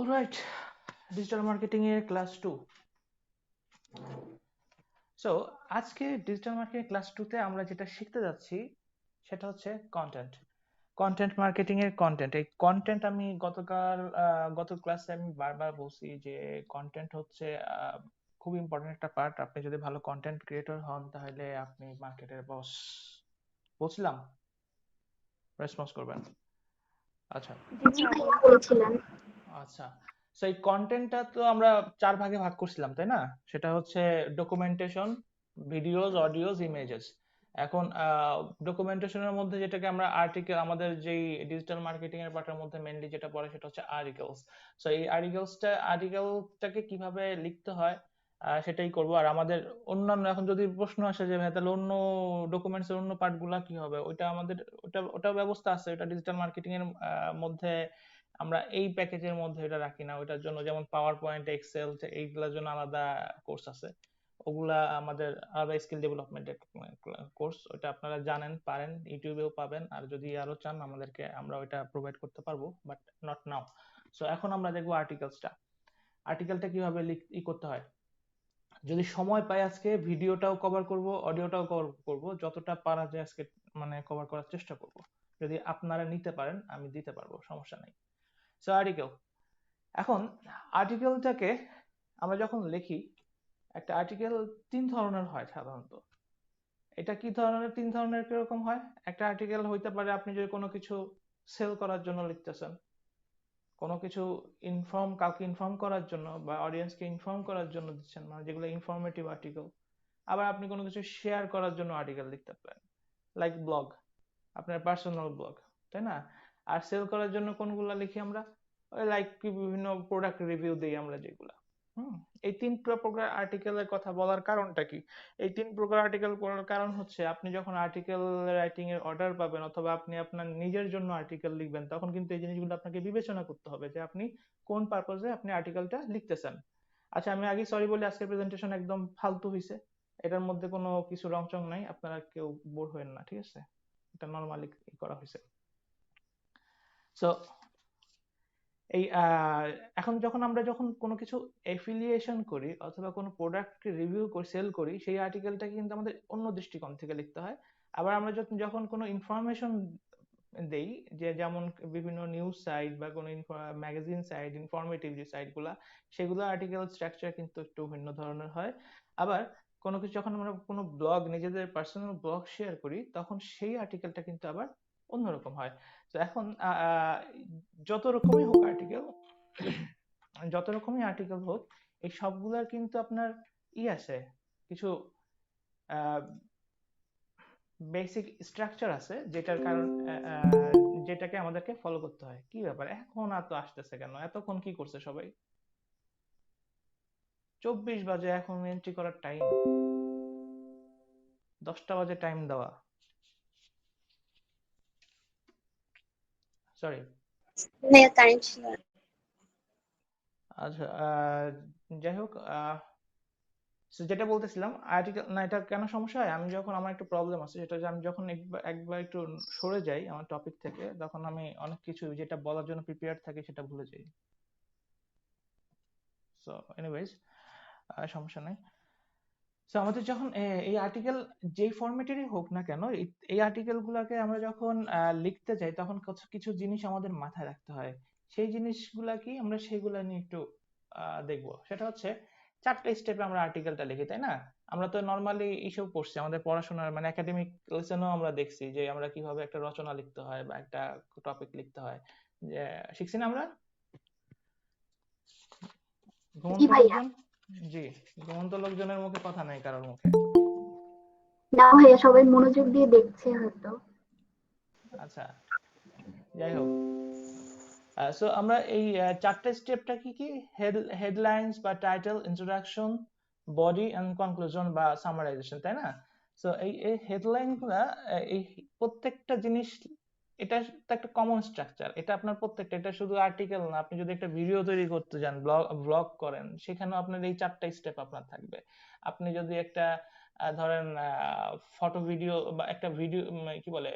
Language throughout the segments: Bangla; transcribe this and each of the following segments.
অলরাইট, ডিজিটাল মার্কেটিং এর ক্লাস 2। সো আজকে ডিজিটাল মার্কেটিং ক্লাস 2 তে আমরা যেটা শিখতে যাচ্ছি সেটা হচ্ছে কন্টেন্ট। কন্টেন্ট মার্কেটিং এর কন্টেন্ট। এই কন্টেন্ট আমি গত ক্লাসে আমি বারবার বলছি যে কন্টেন্ট হচ্ছে খুব ইম্পর্টেন্ট একটা পার্ট। আপনি যদি ভালো কন্টেন্ট ক্রিয়েটর হন তাহলে আপনি মার্কেটের বস। বলছিলাম রেসপন্স করবেন। আচ্ছা জি ভাইয়া বলেছিলেন। আচ্ছা, সো এই কন্টেন্টটা তো আমরা 4 ভাগে ভাগ করছিলাম, তাই না? সেটা হচ্ছে ডকুমেন্টেশন, ভিডিওস, অডিওস, ইমেজেস। এখন ডকুমেন্টেশনের মধ্যে যেটাকে আমরা আর্টিকেল, আমাদের যেই ডিজিটাল মার্কেটিং এর পার্টের মধ্যে মেইনলি যেটা পড়ে সেটা হচ্ছে আর্টিকেলস। সো এই আর্টিকেলটাকে কিভাবে লিখতে হয় সেটাই করব। আর আমাদের অন্যান্য, এখন যদি প্রশ্ন আসে যে ভাই তাহলে অন্য ডকুমেন্টস এর অন্য পার্টগুলা কি হবে, ওইটা আমাদের ওটা ব্যবস্থা আছে। ওটা ডিজিটাল মার্কেটিং এর মধ্যে আমরা এই প্যাকেজের মধ্যে এটা রাখি না। ওইটার জন্য যেমন পাওয়ার পয়েন্ট, এক্সেল, এইগুলোর জন্য আলাদা কোর্স আছে। ওগুলা আমাদের আলাদা স্কিল ডেভেলপমেন্টের কোর্স। ওটা আপনারা জানেন, পারেন, ইউটিউবেও পাবেন। আর যদি আরো চান আমাদেরকে, আমরা ওইটা প্রোভাইড করতে পারবো, বাট নট নাও। সো এখন আমরা দেখবো আর্টিকেলসটা। আর্টিকেলটা কিভাবে করতে হয়। যদি সময় পাই আজকে ভিডিওটাও কভার করব, অডিওটাও কভার করব, যতটা পারা যায় আজকে মানে কভার করার চেষ্টা করব। যদি আপনারা নিতে পারেন আমি দিতে পারবো, সমস্যা নাই। So article. এখন আর্টিকেলটাকে আমরা যখন লিখি, একটা আর্টিকেল 3 ধরনের হয় সাধারণত। এটা কি ধরনের 3 ধরনের কিরকম হয়? একটা আর্টিকেল হইতে পারে আপনি যদি কোনো কিছু সেল করার জন্য লিখতেছেন, কোনো কিছু কাউকে ইনফর্ম করার জন্য বা অডিয়েন্সকে ইনফর্ম করার জন্য দিচ্ছেন, মানে যেগুলো ইনফরমেটিভ আর্টিকেল। আবার আপনি কোনো কিছু শেয়ার করার জন্য আর্টিকেল লিখতে পারেন, লাইক ব্লগ, আপনার পার্সোনাল ব্লগ, তাই না? আর সেল করার জন্য কোনগুলা লিখি আমরা? ওই লাইক বিভিন্ন প্রোডাক্ট রিভিউ দিই আমরা যেগুলা। হুম। এই 3 প্রকার আর্টিকেলের কথা বলার কারণটা কি? এই 3 প্রকার আর্টিকেল করার কারণ হচ্ছে আপনি যখন আর্টিকেল রাইটিং এর অর্ডার পাবেন অথবা আপনি আপনার নিজের জন্য আর্টিকেল লিখবেন, তখন কিন্তু এই জিনিসগুলো আপনাকে বিবেচনা করতে হবে যে আপনি কোন পারপজে আপনি আর্টিকেলটা লিখতেছেন। আচ্ছা, আমি আগে সরি বলি, আজকের প্রেজেন্টেশন একদম ফালতু হইছে। এটার মধ্যে কোনো কিছু রংচং নাই, আপনারা কেউ বোর হবেন না, ঠিক আছে? এটা নরমালি করা হয়েছে। সো এই এখন যখন কোনো কিছু এফিলিয়েশন করি অথবা কোনো প্রোডাক্ট রিভিউ করি, সেল করি, সেই আর্টিকেলটাকে কিন্তু আমাদের অন্য দৃষ্টিকোণ থেকে লিখতে হয়। আবার আমরা যখন কোনো ইনফরমেশন দেই, যে যেমন বিভিন্ন নিউজ সাইট বা কোনো ম্যাগাজিন সাইট, ইনফরমেটিভ যে সাইটগুলা, সেগুলো আর্টিকেল স্ট্রাকচার কিন্তু একটু ভিন্ন ধরনের হয়। আবার কোনো কিছু যখন আমরা কোনো ব্লগ, নিজেদের পার্সোনাল ব্লগ শেয়ার করি, তখন সেই আর্টিকেলটা কিন্তু আবার অন্যরকম হয়। তো এখন যত রকমই হোক আর্টিকেল, যত রকমই আর্টিকেল হোক, এই সবগুলার কিন্তু আপনার আছে, কিছু বেসিক স্ট্রাকচার আছে, যেটাকে আমাদেরকে ফলো করতে হয়। কি ব্যাপার, এখন এত আসতেছে কেন? এতক্ষণ কি করছে সবাই? 24 বাজে, এখন এন্ট্রি করার টাইম? 10টা বাজে টাইম দেওয়া। সরি। ভাইয়া কারেন্ট ছিল না। আচ্ছা, যাই হোক, যেটা বলতেছিলাম, আর্টিকেল না, এটা কেন সমস্যা হয়, আমি যখন, আমার একটু প্রবলেম আছে, সেটা যে আমি যখন একবার একটু সরে যাই আমার টপিক থেকে, তখন আমি অনেক কিছু যেটা বলার জন্য প্রিপেয়ার থাকি সেটা ভুলে যাই। সো এনিওয়েজ, সমস্যা নাই। সো আমাদের যখন এই আর্টিকেল যেই ফরম্যাটেরই হোক না কেন, এই আর্টিকেল গুলাকে আমরা যখন লিখতে যাই, তখন কিছু জিনিস আমাদের মাথায় রাখতে হয়। সেই জিনিসগুলা কি, আমরা সেগুলা নিয়ে একটু দেখবো। সেটা হচ্ছে 4টা স্টেপে আমরা আর্টিকেলটা লিখি, তাই না? আমরা তো নর্মালি এইসব পড়ছি, আমাদের পড়াশোনার মানে একাডেমিক লেসনেও আমরা দেখছি যে আমরা কিভাবে একটা রচনা লিখতে হয় বা একটা টপিক লিখতে হয়, যে শিখছি না আমরা। জি ঘুমন্ত ভাইয়া। লোকজন, জি, ঘুমন্ত লোকজনের মুখে কথা নাই কারোর মুখে। না ভাইয়া, সবাই মনোযোগ দিয়ে দেখছে হয়তো। আচ্ছা, যাই হোক, সো আমরা এই 4টা স্টেপটা কি কি? হেডলাইন্স বা title, introduction, body and conclusion বা সামারাইজেশন, তাই না? সো এই হেডলাইন গুলা, এই প্রত্যেকটা জিনিস, এটা তো একটা কমন স্ট্রাকচার। এটা আপনার প্রত্যেকটা, এটা শুধু আর্টিকেল না, আপনি যদি একটা ভিডিও তৈরি করতে যান, ব্লগ করেন, সেখানেও আপনার এই 4টা স্টেপ আপনার থাকবে। আপনি যদি একটা ধরেন ফটো ভিডিও বা একটা ভিডিও, কি বলে,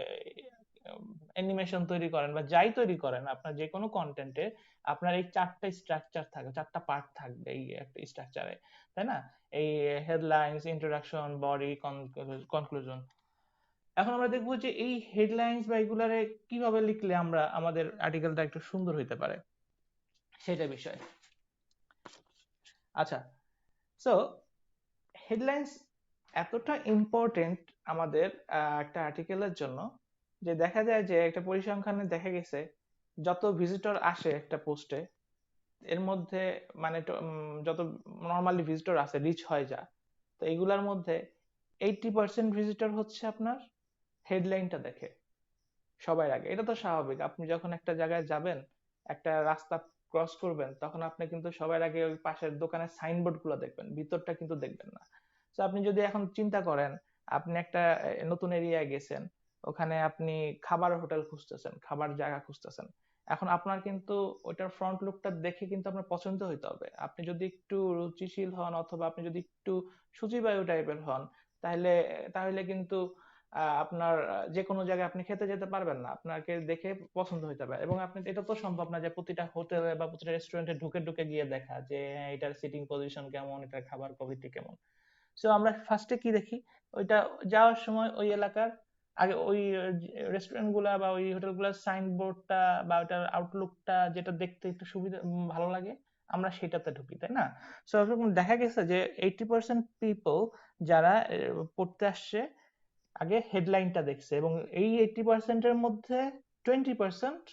অ্যানিমেশন তৈরি করেন বা যাই তৈরি করেন, আপনার যে কোনো কন্টেন্টে আপনার এই 4টা স্ট্রাকচার থাকে, 4টা পার্ট থাকবে এই একটা স্ট্রাকচারে, তাই না? এই হেডলাইনস, ইন্ট্রোডাকশন, বডি, কনক্লুশন। এখন আমরা দেখবো যে এই হেডলাইনস বা এগুলারে কিভাবে লিখলে আমরা আমাদের আর্টিকেলটা একটু সুন্দর হইতে পারে, সেটা বিষয়। আচ্ছা, সো হেডলাইন্স এতটা ইম্পর্টেন্ট আমাদের একটা আর্টিকেলের জন্য যে দেখা যায় যে একটা পরিসংখ্যানে দেখা গেছে যত ভিজিটর আসে একটা পোস্টে, এর মধ্যে মানে যত নর্মালি ভিজিটর আসে রিচ হয় যা, তো এগুলার মধ্যে 80% ভিজিটর হচ্ছে আপনার হেডলাইনটা দেখে সবার আগে। এটা তো স্বাভাবিক, আপনি যখন একটা জায়গায় যাবেন, একটা রাস্তা ক্রস করবেন, তখন আপনি কিন্তু সবার আগে ওই পাশের দোকানের সাইনবোর্ড গুলো দেখবেন, ভিতরটা কিন্তু দেখবেন না। তো আপনি যদি এখন চিন্তা করেন, আপনি একটা নতুন এরিয়ায় গেছেন, ওখানে আপনি খাবার হোটেল খুঁজতেছেন, খাবার জায়গা খুঁজতেছেন, এখন আপনার কিন্তু ওইটার ফ্রন্ট লুকটা দেখে কিন্তু আপনার পছন্দ হইতে হবে। আপনি যদি একটু রুচিশীল হন অথবা আপনি যদি একটু শুচিবায়ু টাইপের হন, তাহলে তাহলে কিন্তু আপনার যে কোনো জায়গায় আপনি খেতে যেতে পারবেন না, আপনাকে দেখে পছন্দ হইতে হবে। এবং আপনি এটা তো সম্ভব না যে প্রতিটা হোটেলে বা প্রতিটা রেস্টুরেন্টে ঢুকে ঢুকে গিয়ে দেখা যে হ্যাঁ, এটার সিটিং পজিশন কেমন, এটার খাবার কোয়ালিটি কেমন। সো আমরা ফার্স্টে কি দেখি, ওইটা যাওয়ার সময় ওই এলাকার আগে ওই রেস্টুরেন্ট গুলা বা ওই হোটেল গুলার সাইনবোর্ডটা বা ওইটার আউটলুকটা যেটা দেখতে একটু সুবিধা ভালো লাগে, আমরা সেটাতে ঢুকি, তাই না? সো এরকম দেখা গেছে যে 80% পিপল যারা পড়তে আসছে আগে হেডলাইনটা দেখছে, এবং এই 80%-এর মধ্যে 20%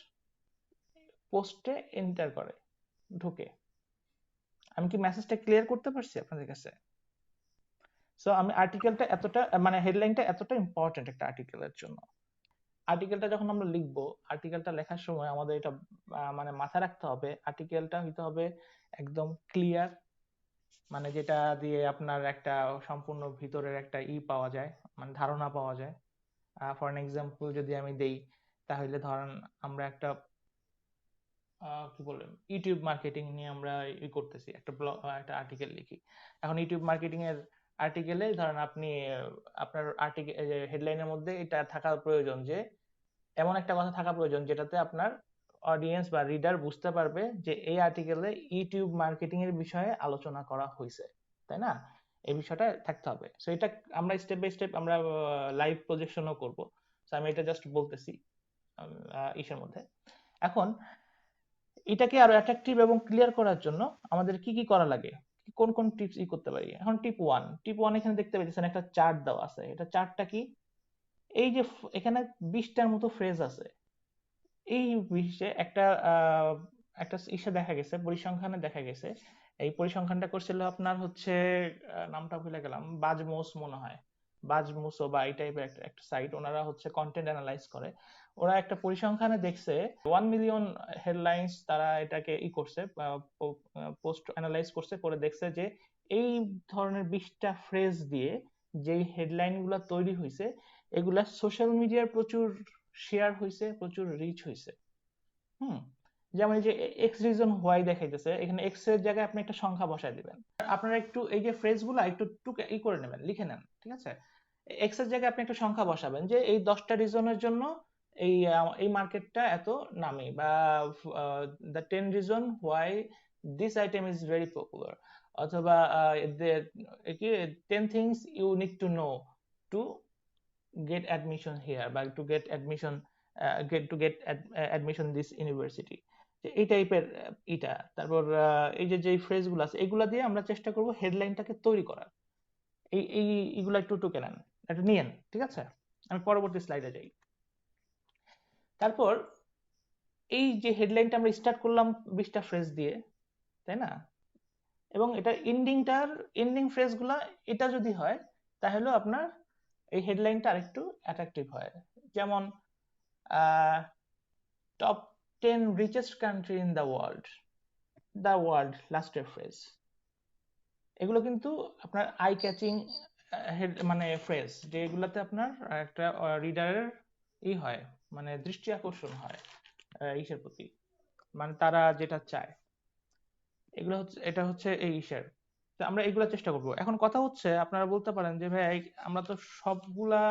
পোস্টে এন্টার করে, ঢুকে। আমি কি মেসেজটা ক্লিয়ার করতে পারছি আপনাদের কাছে? সো আমি আর্টিকেলটা এতটা মানে হেডলাইনটা এতটা ইম্পর্টেন্ট একটা আর্টিকেলের জন্য। আর্টিকেলটা যখন আমরা লিখবো, আর্টিকেলটা লেখার সময় আমাদের এটা মানে মাথায় রাখতে হবে, আর্টিকেলটা হইতে হবে একদম ক্লিয়ার, মানে যেটা দিয়ে আপনার একটা সম্পূর্ণ ভিতরের একটা পাওয়া যায়, মানে ধারণা পাওয়া যায়। ফর এন এক্সাম্পল যদি আমি দেই, তাহলে ধরেন আমরা একটা কি বললেন ইউটিউব মার্কেটিং নিয়ে আমরা করতেছি, একটা ব্লগ একটা আর্টিকেল লিখি। এখন ইউটিউব মার্কেটিং এর আর্টিকেলে ধরেন আপনি আপনার আর্টিকেল হেডলাইনের মধ্যে এটা থাকা প্রয়োজন যে এমন একটা কথা থাকা প্রয়োজন যেটাতে আপনার অডিয়েন্স বা রিডার বুঝতে পারবে যে এই আর্টিকেলে ইউটিউব মার্কেটিং এর বিষয়ে আলোচনা করা হয়েছে, তাই না? এই বিষয়টা থাকতে হবে। সো এটা আমরা স্টেপ বাই স্টেপ আমরা লাইভ প্রজেকশনও করব। সো আমি এটা জাস্ট বলতেছি ইসের মধ্যে। এখন এটাকে আরো অ্যাট্রাকটিভ এবং ক্লিয়ার করার জন্য আমাদের কি কি করা লাগে, কোন কোন টিপস করতে পারি। এখন টিপ ওয়ান এখানে দেখতে পাচ্ছেন একটা চার্ট দেওয়া আছে। এটা চার্টটা কি, এই যে এখানে 20টার মতো ফ্রেজ আছে। এই বিশ্বে একটা একটা ইসে দেখা গেছে, পরিসংখ্যানে দেখা গেছে, এই পরিসংখ্যানটা করছিল আপনার হচ্ছে নামটা ভুলে গেলাম, বাজমোস মনে হয়, বাজমোসো বা এই টাইপের একটা একটা সাইট, ওনারা হচ্ছে কন্টেন্ট অ্যানালাইজ করে। ওরা একটা পরিসংখ্যানে দেখছে 1 মিলিয়ন হেডলাইন্স, তারা এটাকে করছে, পোস্ট অ্যানালাইজ করছে, করে দেখছে যে এই ধরনের 20টা ফ্রেজ দিয়ে যেই হেডলাইন গুলা তৈরি হয়েছে, এগুলা সোশ্যাল মিডিয়ার প্রচুর শেয়ার হয়েছে, প্রচুর রিচ হয়েছে। হুম, যেমন এই যে এক্স রিজন হোয়াই দেখাইতেছে, এখানে এক্স এর জায়গায় আপনি একটা সংখ্যা বসায় দিবেন। আপনারা একটু এই যে ফ্রেজ গুলা একটু টুকে করে নেবেন, লিখে নেন, ঠিক আছে? এক্স এর জায়গায় আপনি একটা সংখ্যা বসাবেন যে এই 10টা রিজনের জন্য এই এই মার্কেটটা এত নামি, বা the 10 reason why this item is very popular, অথবা কি 10 things you need to know to get admission here বা to get admission admission this university, এই টাইপের এটা। তারপর এই যে যে ফ্রেজ গুলো আছে এগুলা দিয়ে আমরা চেষ্টা করব হেডলাইনটাকে তৈরি করার। এই এই এগুলা একটু টুকে নেন, একটু নিয়েন, ঠিক আছে? আমি পরবর্তী স্লাইডে যাই। তারপর এই যে হেডলাইনটা আমরা স্টার্ট করলাম 20টা ফ্রেজ দিয়ে, তাই না? এবং এটা এন্ডিং ফ্রেজ গুলা এটা যদি হয়, তাহলে আপনার এই হেডলাইনটা আরেকটু অ্যাট্রাকটিভ হয়। যেমন top 10 richest country in the world লাস্টের ফ্রেজ, এগুলো কিন্তু আপনার আই ক্যাচিং মানে ফ্রেজ, যেগুলোতে আপনার একটা রিডারের হয়, মানে দৃষ্টি আকর্ষণ হয় ইসের প্রতি, মানে তারা যেটা চায়। এগুলো হচ্ছে, এটা হচ্ছে এই ইসের। তো আমরা এগুলো চেষ্টা করব। এখন কথা হচ্ছে, আপনারা বলতে পারেন যে ভাই আমরা তো সবগুলা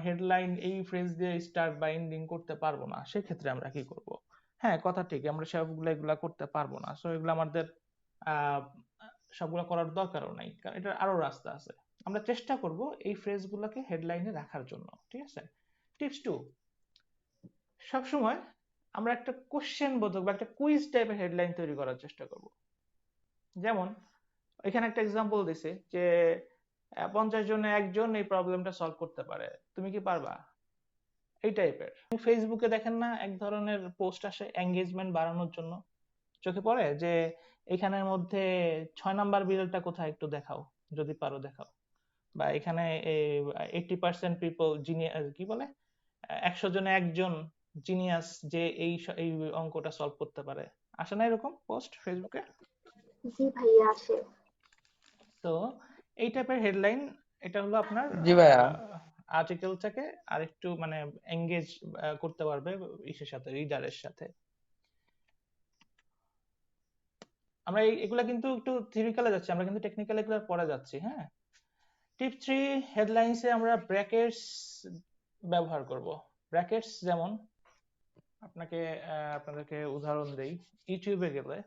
হেডলাইন এই ফ্রেজ দিয়ে স্টার্ট বা এন্ডিং করতে পারবো না, সেক্ষেত্রে আমরা কি করব? হ্যাঁ, কথা ঠিক, আমরা সবগুলো এগুলা করতে পারবো না, সো এগুলো আমাদের আহ, সবগুলো করার দরকারও নাই, কারণ এটার আরো রাস্তা আছে। আমরা চেষ্টা করব এই ফ্রেজগুলোকে হেডলাইনে রাখার জন্য, ঠিক আছে? টিপস 2, সবসময় আমরা একটা কোশ্চেন বোধক বা একটা কুইজ টাইপের হেডলাইন তৈরি করার চেষ্টা করব। যেমন এখানে একটা এক্সাম্পল দিছে যে 50 জনে একজন এই প্রবলেমটা সলভ করতে পারে, তুমি কি পারবা? এই টাইপের। ফেসবুকে দেখেন না এক ধরনের পোস্ট আসে এঙ্গেজমেন্ট বাড়ানোর জন্য, চোখে পড়ে যে এখানের মধ্যে 6 নাম্বার বিড়ালটা কোথায় একটু দেখাও, যদি পারো দেখাও, বা এখানে 80% পিপল জিনিয়াস, কি বলে, 100 জনে একজন জিনিয়াস যে এই অঙ্কটা সলভ করতে পারে। আসে না এরকম পোস্ট ফেসবুকে? জি ভাইয়া আসে। তো এই টাইপের হেডলাইন, এটা হলো আপনার জি ভাইয়া। আর্টিকেলটাকে আরেকটু মানে এঙ্গেজ করতে পারবে ইসের সাথে, রিডারের সাথে। আমরা এগুলা কিন্তু একটু থিওরিক্যালে যাচ্ছি, আমরা কিন্তু টেকনিক্যাল এগুলো পরে যাচ্ছি, হ্যাঁ। টিপ 3, হেডলাইন্সে আমরা ব্র্যাকেটস ব্যবহার করব। ব্র্যাকেটস যেমন আপনাদেরকে উদাহরণ দেই। ইউটিউবে গেলে,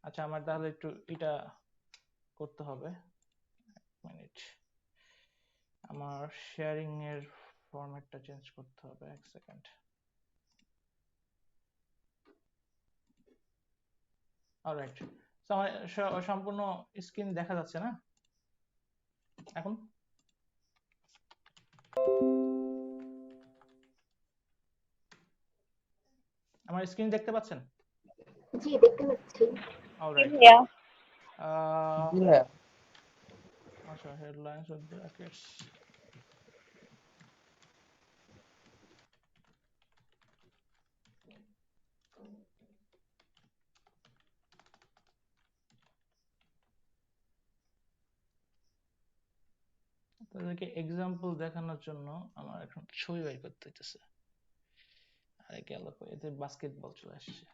আচ্ছা আমার তাহলে একটু এটা করতে হবে, মিনিট, আমার শেয়ারিং এর ফরম্যাটটা চেঞ্জ করতে হবে, এক সেকেন্ড। অলরাইট, তো আমার সম্পূর্ণ স্ক্রিন দেখা যাচ্ছে না এখন? আমার স্ক্রিন দেখতে পাচ্ছেন? জি দেখতে পাচ্ছি। অলরাইট, ভাইয়া। জি ভাইয়া। আচ্ছা, হেডলাইন্স উইথ ব্র্যাকেটস। তাদেরকে এক্সাম্পল দেখানোর জন্য আমার এখন ছবি বের করতে হইতেছে। আরে গেল কই, এতে বাস্কেটবল চলে আসছে।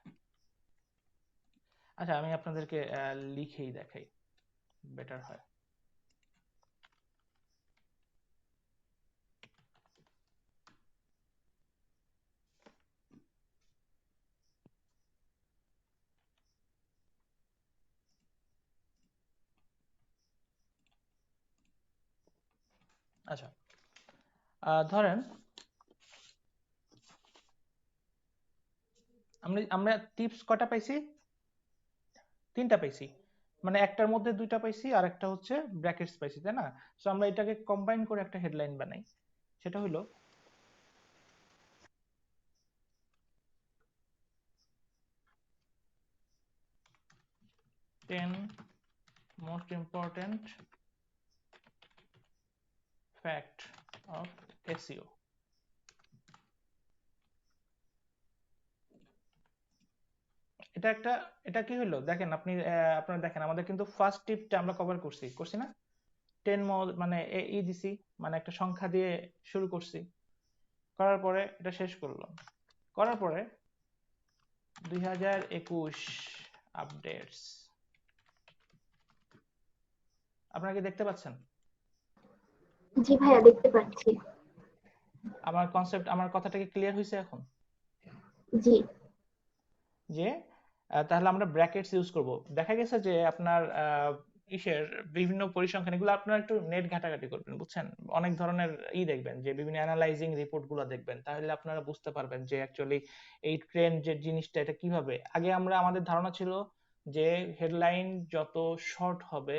আচ্ছা, আমি আপনাদেরকে লিখেই দেখাই, বেটার হয়। আচ্ছা, ধরেন আমরা টিপস কটা পাইছি? 3টা পাইছি, মানে একটার মধ্যে 2টা পাইছি আর একটা হচ্ছে ব্র্যাকেটস পাইছি, তাই না? সো আমরা এটাকে কম্বাইন করে একটা হেডলাইন বানাই, সেটা হলো 10 most important fact of SEO। এটা কি হলো দেখেন আপনি, আপনারা দেখেন আমাদের কিন্তু ফার্স্ট টিপটা আমরা কভার করছি না? 10 মানে দিছি, মানে একটা সংখ্যা দিয়ে শুরু করছি, করার পরে এটা শেষ করলাম, করার পরে 2021 আপডেটস। আপনারা কি দেখতে পাচ্ছেন? জি ভাইয়া দেখতে পাচ্ছি। আমার কথাটা কি ক্লিয়ার হয়েছে এখন? জি যে তাহলে আমরা ব্র্যাকেটস ইউজ করব। দেখা গেছে যে আপনার ইসের বিভিন্ন পরিসংখ্যান, এগুলো আপনারা একটু নেট ঘাটাঘাটি করবেন, বুঝছেন? অনেক ধরনের দেখবেন, যে বিভিন্ন অ্যানালাইজিং রিপোর্ট গুলো দেখবেন, তাহলে আপনারা বুঝতে পারবেন যে অ্যাকচুয়ালি এই ট্রেন্ড যে জিনিসটা, এটা কিভাবে। আগে আমাদের ধারণা ছিল যে হেডলাইন যত শর্ট হবে,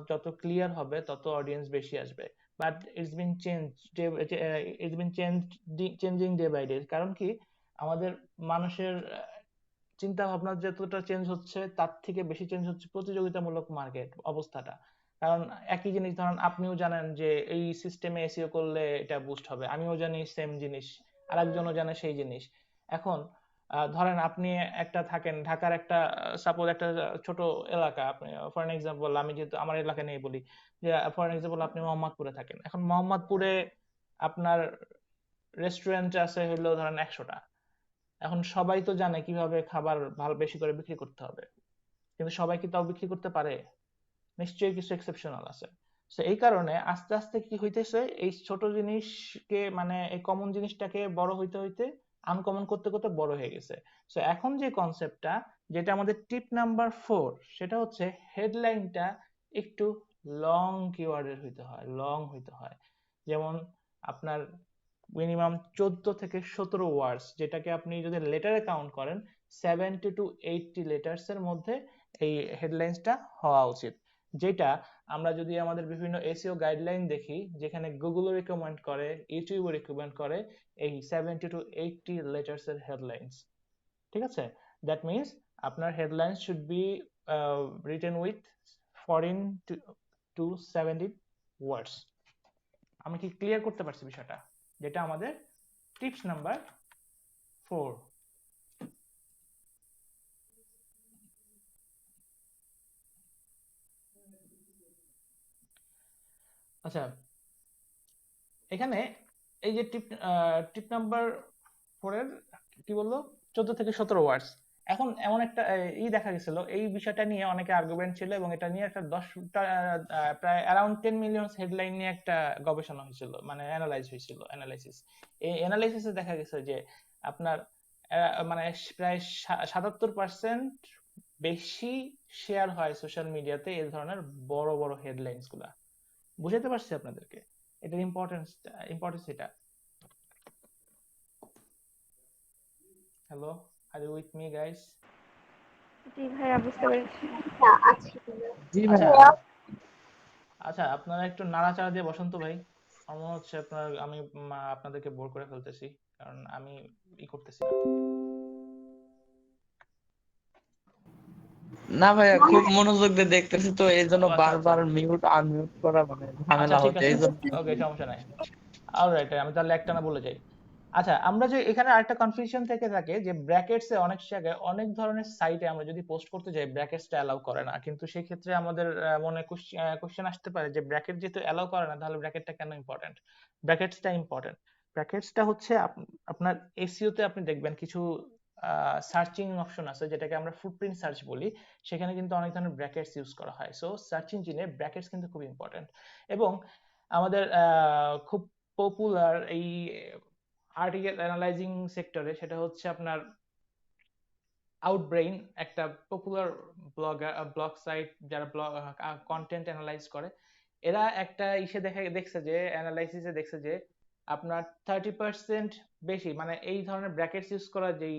যত ক্লিয়ার হবে, তত অডিয়েন্স বেশি আসবে। But changing day by day. কারণ কি, আমাদের মানুষের চিন্তা ভাবনা যতটা চেঞ্জ হচ্ছে, তার থেকে বেশি চেঞ্জ হচ্ছে প্রতিযোগিতামূলক মার্কেট অবস্থাটা। কারণ একই জিনিস ধরেন আপনিও জানেন যে এই সিস্টেমে এসইও করলে এটা বুস্ট হবে, আমিও জানি সেম জিনিস, আরেকজনও জানে সেই জিনিস। এখন ধরেন আপনি একটা থাকেন ঢাকার একটা, সাপোজ একটা ছোট এলাকা, আপনি ফর এন এক্সাম্পল, আমি যেহেতু আমার এলাকা নিয়ে বলি, যে ফর এন এক্সাম্পল আপনি মোহাম্মদপুরে থাকেন। এখন মোহাম্মদপুরে আপনার রেস্টুরেন্ট আছে হলো ধরেন 100টা। এখন সবাই তো জানে কিভাবে খাবার ভালো বেশি করে বিক্রি করতে হবে, কিন্তু সবাই কি তাও বিক্রি করতে পারে? নিশ্চয়ই কিছু এক্সেপশনাল আছে। সো এই কারণে আস্তে আস্তে কি হইতেছে, এই ছোট জিনিসকে মানে এই কমন জিনিসটাকে বড় হইতে হইতে আনকমন করতে করতে বড় হয়ে গেছে। সো এখন যে কনসেপ্টটা, যেটা আমাদের টিপ নাম্বার 4, সেটা হচ্ছে হেডলাইনটা একটু লং কিওয়ার্ডের হইতে হয়, লং হইতে হয়। যেমন আপনার মিনিমাম 14 থেকে 17 ওয়ার্ডস, যেটাকে আপনি যদি লেটারে কাউন্ট করেন 70 to 80 লেটার্স এর মধ্যে এই হেডলাইন্সটা হওয়া উচিত। যেটা আমরা যদি আমাদের বিভিন্ন এসইও গাইডলাইন দেখি, যেখানে গুগলও রিকমেন্ড করে, ইউটিউবও রিকমেন্ড করে এই 70 to 80 লেটার্স এর হেডলাইন্স। ঠিক আছে? দ্যাট মিনস আপনার headlines should be written with 14 to 17 ওয়ার্ডস। আমি কি ক্লিয়ার করতে পারছি বিষয়টা? যেটা আমাদের টিপস নাম্বার 4। আচ্ছা, এখানে এই যে টিপ নাম্বার 4 এর কি বললো, 14 থেকে 17 ওয়ার্ডস। এখন এমন একটা দেখা গেছিল, এই বিষয়টা নিয়ে অনেকে আর্গুমেন্ট ছিল এবং এটা নিয়ে একটা 10টা প্রায় অ্যারাউন্ড 10 মিলিয়ন হেডলাইন নিয়ে একটা গবেষণা হয়েছিল, মানে অ্যানালাইসিস। এই অ্যানালাইসিসে দেখা গেছে যে আপনার মানে প্রায় 77% বেশি শেয়ার হয় সোশ্যাল মিডিয়াতে এই ধরনের বড় বড় হেডলাইন্স গুলা। বুঝাতে পারছি আপনাদেরকে এটার ইম্পর্টেন্স এটা। Hello, are you with me guys? জি ভাইয়া, বুঝতে পেরেছি। আচ্ছা, জি আচ্ছা ভাইয়া। আচ্ছা, আপনারা একটু নাড়াচাড়া দিয়ে বসন্ত ভাই। আমার মনে হচ্ছে আমি আপনাদেরকে বোর করে ফেলতেছি, কারণ আমি করতেছি না। না ভাইয়া, খুব মনোযোগ দিয়ে দেখতেছি তো, এই জন্য ও আচ্ছা আচ্ছা বারবার মিউট আনমিউট করা মানে আচ্ছা, ঝামেলা ঠিক হচ্ছে, আছে, এই জন্য। ওকে, সমস্যা নাই। অলরাইট, আমি তাহলে একটানা বলে যাই। আচ্ছা, আমরা যে এখানে আরেকটা কনফিউশন থেকে থাকে যে ব্র্যাকেটস এ অনেক জায়গায় অনেক ধরনের সাইটে আমরা যদি পোস্ট করতে যাই ব্র্যাকেটসটা অ্যালাউ করে না, কিন্তু সেই ক্ষেত্রে আমাদের মনে কোশ্চেন আসতে পারে যে ব্র্যাকেট যেহেতু অ্যালাউ করে না, তাহলে ব্র্যাকেটটা কেন ইম্পর্টেন্ট? ব্র্যাকেটসটা ইম্পর্টেন্ট। ব্র্যাকেটসটা হচ্ছে আপনার এসইও তে আপনি দেখবেন কিছু সার্চিং অপশন আছে, যেটাকে আমরা ফুটপ্রিন্ট সার্চ বলি। সেখানে কিন্তু অনেক ধরনের ব্র্যাকেটস ইউজ করা হয়। সো সার্চ ইঞ্জিনে ব্র্যাকেটস কিন্তু খুব ইম্পর্টেন্ট। এবং আমাদের খুব পপুলার এই আর্টিকেল অ্যানালাইজিং সেক্টরে, সেটা হচ্ছে আপনার আউটব্রেইন, একটা পপুলার ব্লগ সাইট যারা কন্টেন্ট অ্যানালাইজ করে। এরা একটা দেখছে যে অ্যানালাইসিসে দেখছে যে আপনার 30% বেশি, মানে এই ধরনের ব্র্যাকেটস ইউজ করা যেই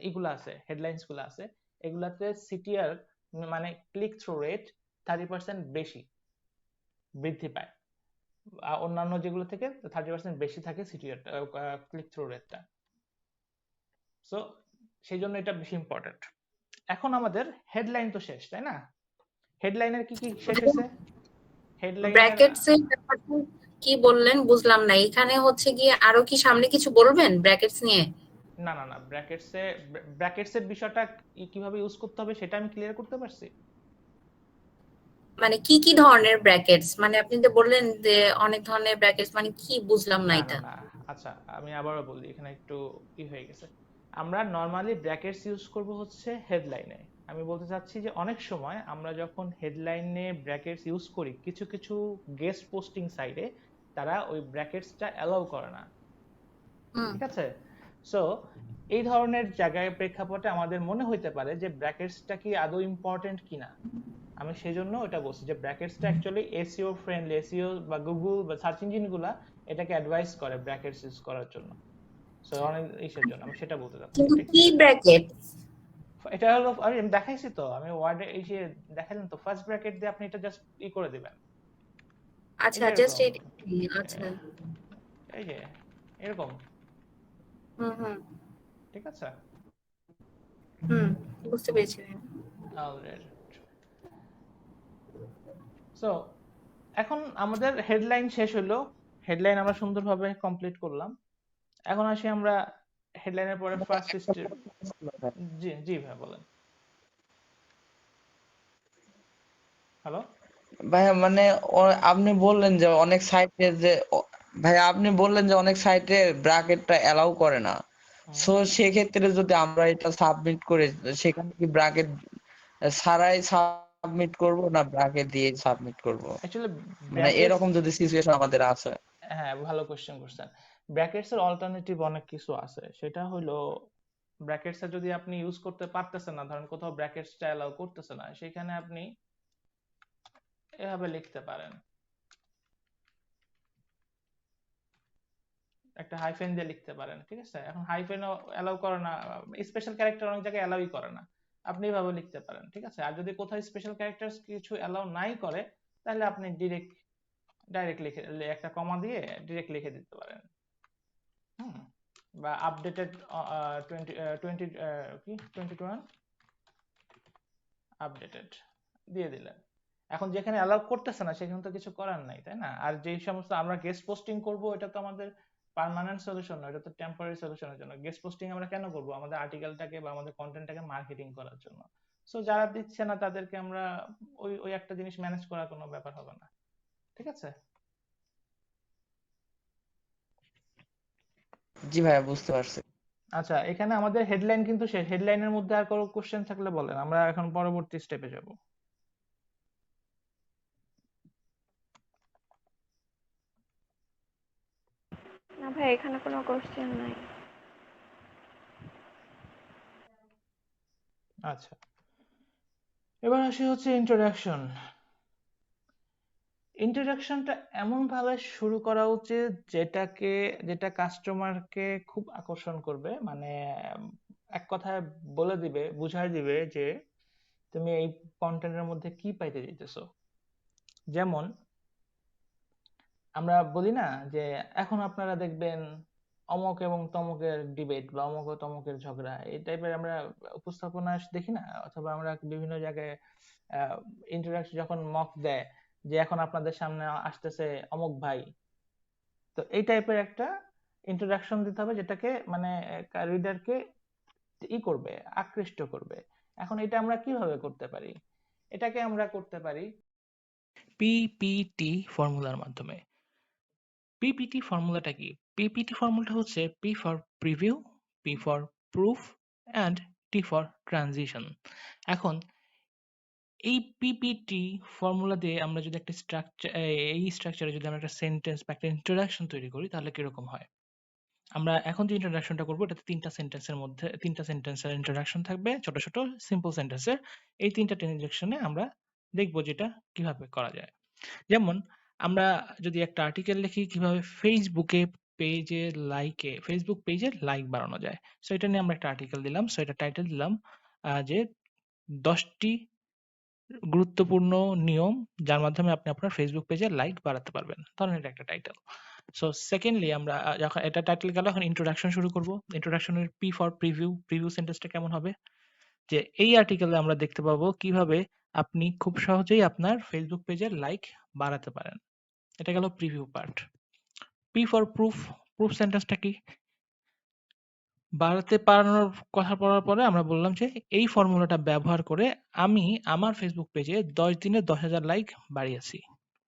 ইগুলো আছে, হেডলাইন্স গুলো আছে, এগুলাতে সিটিআর মানে ক্লিক থ্রু রেট 30% বেশি বৃদ্ধি পায়। অন্যান্য যেগুলো থেকে 30% বেশি থাকে সিটিআর, ক্লিক থ্রু রেটটা। সো সেই জন্য এটা বেশি ইম্পর্টেন্ট। এখন আমাদের হেডলাইন তো শেষ, তাই না? হেডলাইনের কি কি শেষ হয়েছে? হেডলাইনের ব্র্যাকেটস এর ব্যাপারটা কি বললেন বুঝলাম না। এখানে হচ্ছে গিয়ে আরো কি সামনে কিছু বলবেন ব্র্যাকেটস নিয়ে? না না না, ব্র্যাকেটসের বিষয়টা কিভাবে ইউজ করতে হবে সেটা আমি ক্লিয়ার করতে পারছি। মানে কি কি ধরনের ব্র্যাকেটস, মানে আপনি তো বললেন যে অনেক ধরনের ব্র্যাকেটস, মানে কি বুঝলাম না না না এটা। না, আচ্ছা আমি আবারও বলি, এখানে একটু হয়ে গেছে। আমরা নর্মালি ব্র্যাকেটস ইউজ করব হচ্ছে হেডলাইনে। আমি বলতে চাচ্ছি যে অনেক সময় আমরা যখন হেডলাইনে ব্র্যাকেটস ইউজ করি, কিছু কিছু গেস্ট পোস্টিং সাইটে তারা ওই ব্র্যাকেটসটা অ্যালাউ করে না। ঠিক আছে? সো এই ধরনের জায়গায় প্রেক্ষাপটে আমাদের মনে হইতে পারে যে ব্র্যাকেটসটা কি আদৌ ইম্পর্টেন্ট কিনা। আমি সেই জন্য এটা বলছি যে ব্র্যাকেটসটা অ্যাকচুয়ালি এসইও ফ্রেন্ডলি, এসইও বা গুগল বা সার্চ ইঞ্জিনগুলা এটাকে অ্যাডভাইস করে ব্র্যাকেটস ইউজ করার জন্য। সো অনেক ইসের জন্য আমি সেটা বলতে চাচ্ছি। কিন্তু ঠিক কি ব্র্যাকেট? এটা হলো, আমি দেখাইছি তো, আমি ওয়ার্ডে এই যে দেখাইলাম তো, ফার্স্ট ব্র্যাকেট দিয়ে আপনি এটা জাস্ট করে দিবেন। আচ্ছা, জাস্ট আচ্ছা। এই যে এরকম। হুম। ঠিক আছে, বুঝতে পেরেছি। অলরাইট। সো এখন আমাদের হেডলাইন শেষ হলো, হেডলাইন আমরা সুন্দরভাবে কমপ্লিট করলাম। এখন আসি আমরা হেডলাইনের পরে ফার্স্ট স্টেপ। জি জি ভাই বলেন। হ্যালো ভাইয়া মানে আপনি বললেন যে অনেক সাইটে ভাইয়া আপনি বললেন যে অনেক সাইটে ব্র্যাকেটটা অ্যালাউ করে না। সো সেক্ষেত্রে যদি আমরা এটা সাবমিট করি, সেখানে কি ব্র্যাকেট ছাড়াই সাবমিট করব না ব্র্যাকেট দিয়ে সাবমিট করব? অ্যাকচুয়ালি মানে ব্র্যাকেটস, এরকম যদি সিচুয়েশন আমাদের আছে। হ্যাঁ ভালো কোশ্চেন করছেন। ব্র্যাকেটস এর অল্টারনেটিভ অনেক কিছু আছে, সেটা হলো ব্র্যাকেটস এ যদি আপনি ইউজ করতে পারতেছেন না, ধরেন কোথাও ব্র্যাকেটসটা অ্যালাউ করতেছে না, সেখানে আপনি এভাবে লিখতে পারেন, একটা হাইফেন দিয়ে লিখতে পারেন, ঠিক আছে? এখন হাইফেন অ্যালাউ করে না, স্পেশাল ক্যারেক্টার অনেক জায়গায় অ্যালাউই করে না, আপনি এভাবে লিখতে পারেন, ঠিক আছে? আর যদি কোথাও স্পেশাল ক্যারেক্টারস কিছু অ্যালাউ নাই করে, তাহলে আপনি ডাইরেক্ট লিখে একটা কমা দিয়ে ডিরেক্ট লিখে দিতে পারেন। হুম, বা আপডেটেড 2021 আপডেটেড দিয়ে দিলেন। এখন যেখানে অ্যালাউ করতেছে না সেখানে তো কিছু করার নাই, তাই না? আর যেই সমস্ত আমরা গেস্ট পোস্টিং করব, এটা তো আমাদের পার্মানেন্ট সলিউশন না, এটা তো টেম্পোরারি সলিউশনের জন্য। গেস্ট পোস্টিং আমরা কেন করব? আমাদের আর্টিকেলটাকে বা আমাদের কন্টেন্টটাকে মার্কেটিং করার জন্য। সো যারা দিচ্ছে না তাদেরকে আমরা ওই ওই একটা জিনিস ম্যানেজ করার কোনো ব্যাপার হবে না, ঠিক আছে? জি ভাইয়া, বুঝতে পারছি। আচ্ছা, এখানে আমাদের হেডলাইন কিন্তু শেষ। হেডলাইনের মধ্যে আর কোনো কোশ্চেন থাকলে বলেন, আমরা এখন পরবর্তী স্টেপে যাব। না ভাই, এখানে কোনো কোশ্চেন নাই। আচ্ছা, এবার আসি হচ্ছে ইন্ট্রোডাকশন। ইন্ট্রোডাকশনটা এমন ভাবে শুরু করা উচিত যেটা কাস্টমারকে খুব আকর্ষণ করবে, মানে এক কথায় বলে দিবে, বুঝাই দিবে যে তুমি এই কন্টেন্টের মধ্যে কি পাইতে চাইতেছো। যেমন আমরা বলি না যে এখন আপনারা দেখবেন অমক এবং তমকের ডিবেট বা অমক ও তমকের ঝগড়া, এই টাইপের আমরা উপস্থাপনা দেখি না? অথবা আমরা বিভিন্ন জায়গায় ইন্টারাকশন যখন মক দেয় যে এখন আপনাদের সামনে আসতেছে অমক ভাই, তো এই টাইপের একটা ইন্ট্রোডাকশন দিতে হবে যেটাকে মানে রিডারকে করবে, আকৃষ্ট করবে। এখন এটা আমরা কিভাবে করতে পারি? এটাকে আমরা করতে পারি পিপিটি ফর্মুলার মাধ্যমে। পিপিটি ফর্মুলাটা কি? পিপিটি ফর্মুলাটা হচ্ছে P for preview, P for proof and T for transition. এখন এই পিপিটি ফর্মুলা দিয়ে আমরা যদি একটা স্ট্রাকচার, এই স্ট্রাকচারে যদি আমরা একটা সেন্টেন্স বা একটা ইন্ট্রোডাকশন তৈরি করি, তাহলে কিরকম হয়? আমরা এখন যে ইন্ট্রোডাকশনটা করবো, এটাতে তিনটা সেন্টেন্সের ইন্ট্রোডাকশন থাকবে, ছোট ছোট সিম্পল সেন্টেন্সের। এই তিনটা ইন্ট্রোডাকশনে আমরা দেখবো যেটা কিভাবে করা যায়। যেমন আমরা যদি একটা আর্টিকেল লিখি কিভাবে ফেসবুক পেজে লাইক বাড়ানো যায়, সো এটা নিয়ে আমরা একটা আর্টিকেল দিলাম। সো এটা টাইটেল দিলাম যে 10টি গুরুত্বপূর্ণ নিয়ম যার মাধ্যমে আপনি আপনার ফেসবুক পেজে লাইক বাড়াতে পারবেন, ধরেন এটা একটা টাইটেল। সো সেকেন্ডলি আমরা যখন এটা টাইটেল গেল, এখন ইন্ট্রোডাকশন শুরু করব। ইন্ট্রোডাকশনের পি ফর প্রিভিউ সেন্টেন্সটা কেমন হবে? যে এই আর্টিকেলে আমরা দেখতে পাবো কিভাবে আপনি খুব সহজেই আপনার ফেসবুক পেজের লাইক বাড়াতে পারেন। এটা গেল preview part. P for proof সেন্টেন্সটা কি? বাড়াতে পারানোর কথা বলার পরে আমরা বললাম যে এই ফর্মুলাটা ব্যবহার করে আমি আমার ফেসবুক পেজে 10 দিনে 10,000 লাইক বাড়িয়েছি।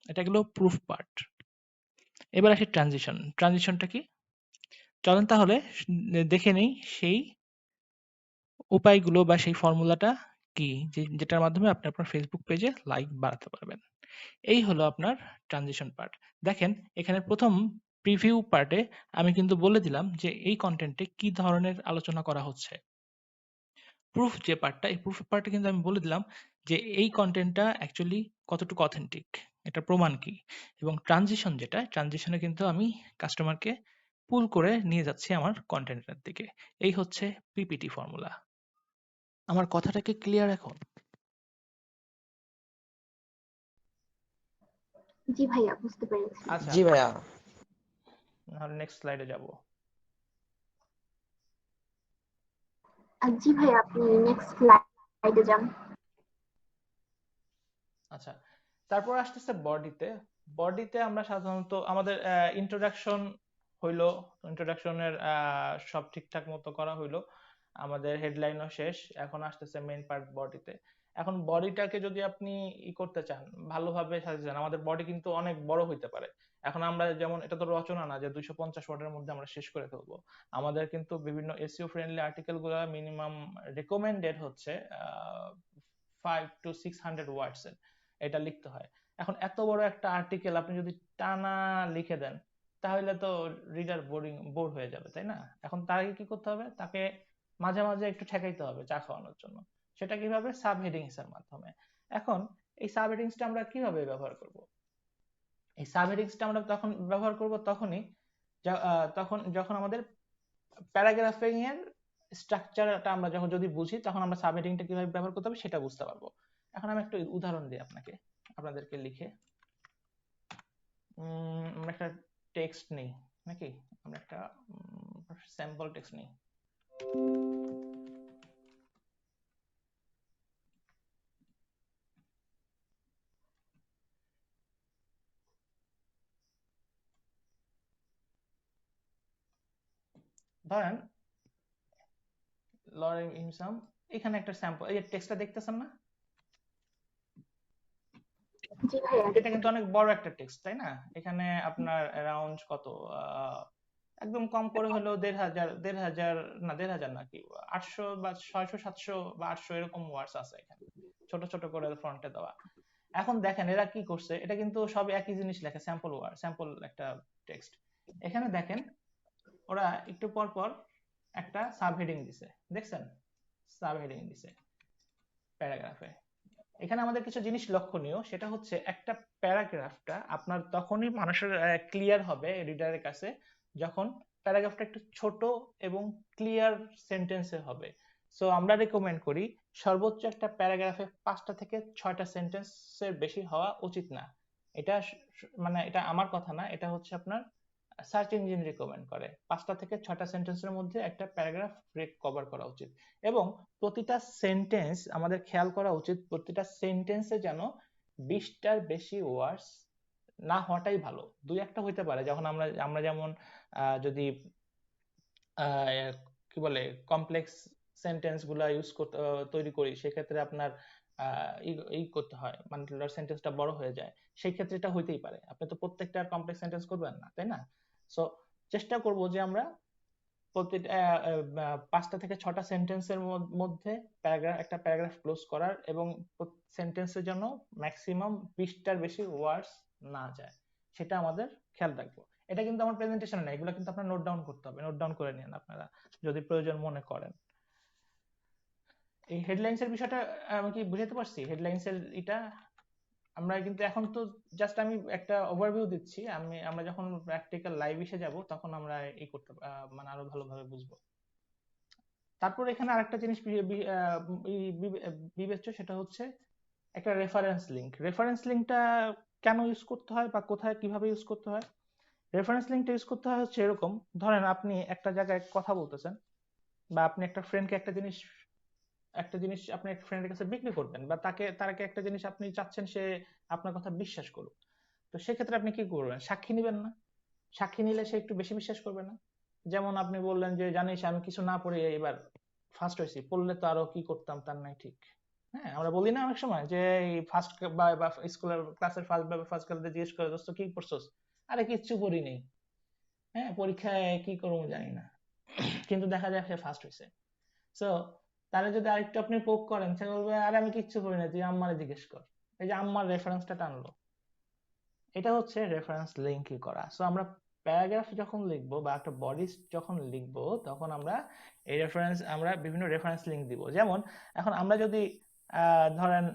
এটা গেল প্রুফ পার্ট। এবার আসি ট্রানজিশনটা কি? চলেন তাহলে দেখে নেই সেই উপায়গুলো বা সেই ফর্মুলাটা কি যেটার মাধ্যমে আপনি আপনার ফেসবুক পেজে লাইক বাড়াতে পারবেন। এই হলো আপনার ট্রানজিশন পার্ট। দেখেন এখানে প্রথম প্রিভিউ পার্টে আমি কিন্তু বলে দিলাম যে এই কন্টেন্টে কি ধরনের আলোচনা করা হচ্ছে। প্রুফ যে পার্টটা, এই প্রুফ পার্টে কিন্তু আমি বলে দিলাম যে এই কন্টেন্টটা অ্যাকচুয়ালি কতটুকু অথেন্টিক, এটা প্রমাণ কি। এবং ট্রানজিশনে কিন্তু আমি কাস্টমারকে পুল করে নিয়ে যাচ্ছি আমার কন্টেন্টের দিকে। এই হচ্ছে পিপিটি ফর্মুলা। আমার কথাটা কি ক্লিয়ার এখন? জি ভাইয়া, বুঝতে পেরেছি। আচ্ছা, জি ভাইয়া। তাহলে নেক্সট স্লাইডে যাব। জি ভাইয়া, আপনি নেক্সট স্লাইডে যান। আচ্ছা, তারপর আসতেছে বডিতে আমরা সাধারণত আমাদের ইন্ট্রোডাকশন হইলো, ইন্ট্রোডাকশনের সব ঠিকঠাক মতো করা হইলো, আমাদের হেডলাইনও শেষ, এখন আসতেছে মেইন পার্ট বডিতে। এখন বডিটাকে যদি আপনি করতে চান, ভালোভাবে সাজাতে চান, আমাদের বডি কিন্তু অনেক বড় হইতে পারে। এখন আমরা যেমন, এটা তো রচনা না যে 250 ওয়ার্ডের মধ্যে আমরা শেষ করে ফেলবো। আমাদের কিন্তু বিভিন্ন এসইও ফ্রেন্ডলি আর্টিকেল গুলো মিনিমাম রেকমেন্ডেড হচ্ছে 5 to 600 ওয়ার্ডস এর এটা লিখতে হয়। এখন এত বড় একটা আর্টিকেল আপনি যদি টানা লিখে দেন তাহলে তো রিডার বোর হয়ে যাবে, তাই না? এখন তাকে কি করতে হবে, তাকে মাঝে মাঝে একটু ঠেকাইতে হবে চা খাওয়ানোর জন্য। সেটা কিভাবে? সাব হেডিংস এর মাধ্যমে। এখন এই সাব হেডিংসটা আমরা কিভাবে ব্যবহার করব? এই সাব হেডিংসটা আমরা তখন ব্যবহার করব তখনই তখন যখন আমাদের প্যারাগ্রাফিং এর স্ট্রাকচারটা আমরা যখন যদি বুঝি তখন আমরা সাব হেডিংটা কিভাবে ব্যবহার করতে হবে সেটা বুঝতে পারবো। এখন আমি একটা উদাহরণ দিই আপনাদেরকে লিখে। আমরা একটা টেক্সট নেই নাকি, আমরা একটা স্যাম্পল টেক্সট নেই। ধরেন লরেন ইমসাম, এখানে একটা স্যাম্পল, এই যে টেক্সটটা দেখতেছেন না, জি ভাইয়া এটা কিন্তু অনেক বড় একটা টেক্সট, তাই না? এখানে আপনার অ্যারাউন্ড কত, একদম কম করে হলেও 1,500 না 1,500 না, কি 800 বা 600 700 বা 800 এরকম ওয়ার্ডস আছে এখানে, ছোট ছোট করে ফন্টে দেওয়া। এখন দেখেন এরা কি করছে, এটা কিন্তু সব একই জিনিস লেখা, স্যাম্পল ওয়ার্ড, স্যাম্পল একটা টেক্সট। এখানে দেখেন ওরা একটু পর পর একটা সাব হেডিং দিছে, দেখছেন? সাব হেডিং দিছে প্যারাগ্রাফে। এখানে আমাদের কিছু জিনিস লক্ষণীয়, সেটা হচ্ছে একটা প্যারাগ্রাফটা আপনার তখনই মানুষের ক্লিয়ার হবে রিডারের কাছে যখন প্যারাগ্রাফটা একটু ছোট এবং ক্লিয়ার সেন্টেন্সে হবে। সো আমরা রেকমেন্ড করি সর্বোচ্চ একটা প্যারাগ্রাফে 5টা থেকে 6টা সেন্টেন্সের বেশি হওয়া উচিত না। এটা মানে এটা আমার কথা না, এটা হচ্ছে আপনার সার্চ ইঞ্জিন রিকমেন্ড করে 5টা থেকে 6টা সেন্টেন্সের মধ্যে একটা প্যারাগ্রাফ কভার করা উচিত। এবং প্রতিটা সেন্টেন্স আমাদের খেয়াল করা উচিত, প্রতিটা সেন্টেন্সে যেন 20টার বেশি ওয়ার্ডস না হওয়াটাই ভালো। 2-1টা হইতে পারে, যখন আমরা যেমন যদি কি বলে কমপ্লেক্স সেন্টেন্স গুলা তৈরি করি, সেক্ষেত্রে আপনার এই করতে হয়, মানে সেন্টেন্সটা বড় হয়ে যায়, সেই ক্ষেত্রে এটা হইতেই পারে। আপনি তো প্রত্যেকটা কমপ্লেক্স সেন্টেন্স করবেন না, তাই না? সো চেষ্টা করব যে আমরা প্রতিটা 5টা থেকে 6টা সেন্টেন্সের মধ্যে একটা প্যারাগ্রাফ ক্লোজ করার, এবং সেন্টেন্সের জন্য ম্যাক্সিমাম 20টার বেশি ওয়ার্ডস না যায়, সেটা আমাদের খেয়াল রাখবো। এটা কিন্তু আমার প্রেজেন্টেশনে না, এগুলো কিন্তু আপনার নোট ডাউন করতে হবে, নোট ডাউন করে নিন আপনারা যদি প্রয়োজন মনে করেন। এই হেডলাইন্স এর বিষয়টা আমি কি বুঝাতে পারছি? হেডলাইন্স এর এটা আমরা কিন্তু এখন তো জাস্ট আমি একটা ওভারভিউ দিচ্ছি, আমরা যখন প্র্যাকটিক্যাল লাইভ এসে যাব তখন আমরা এই করতে মানে আরো ভালোভাবে বুঝবো। তারপর এখানে আরেকটা জিনিস বিবেচ্য, সেটা হচ্ছে একটা রেফারেন্স লিংক। রেফারেন্স লিংকটা কেন ইউজ করতে হয় বা কোথায় কিভাবে ইউজ করতে হয়? রেফারেন্স লিংকটা ইউজ করতে হয় হচ্ছে এরকম, ধরেন আপনি একটা জায়গায় কথা বলতেছেন, বা আপনি একটা ফ্রেন্ডকে একটা জিনিস আপনি একটা ফ্রেন্ডের কাছে বিক্রি করবেন, বা তাকে একটা জিনিস আপনি চাচ্ছেন সে আপনার কথা বিশ্বাস করুক। তো সেক্ষেত্রে আপনি কি করবেন? সাক্ষী নেবেন না? সাক্ষী নিলে সে একটু বেশি বিশ্বাস করবে না? যেমন আপনি বললেন যে জানিস আমি কিছু না পড়ে এবার ফার্স্ট হয়েছি, পড়লে তো আরো কি করতাম তার নাই ঠিক। হ্যাঁ, আমরা বলি না অনেক সময় যে এই ফার্স্ট বা স্কুলের ক্লাসের ফার্স্ট ক্লাসে জিজ্ঞেস করে, দোস্ত কি পড়ছস? আরে কিচ্ছু পড়ি নেই, হ্যাঁ পরীক্ষায় কি করবো জানি না, কিন্তু দেখা যায় সে ফার্স্ট হয়েছে। সো তাহলে যদি আরেকটু আপনি পোক করেন, সে বলবে আরে আমি কিচ্ছু পড়ি না, তুই আম্মারে জিজ্ঞেস কর। এই যে আম্মার রেফারেন্সটা টানলো, এটা হচ্ছে রেফারেন্স লিঙ্কই করা। সো আমরা প্যারাগ্রাফ যখন লিখবো বা একটা বডি যখন লিখবো তখন আমরা বিভিন্ন রেফারেন্স লিঙ্ক দিব। যেমন এখন আমরা যদি ধরেন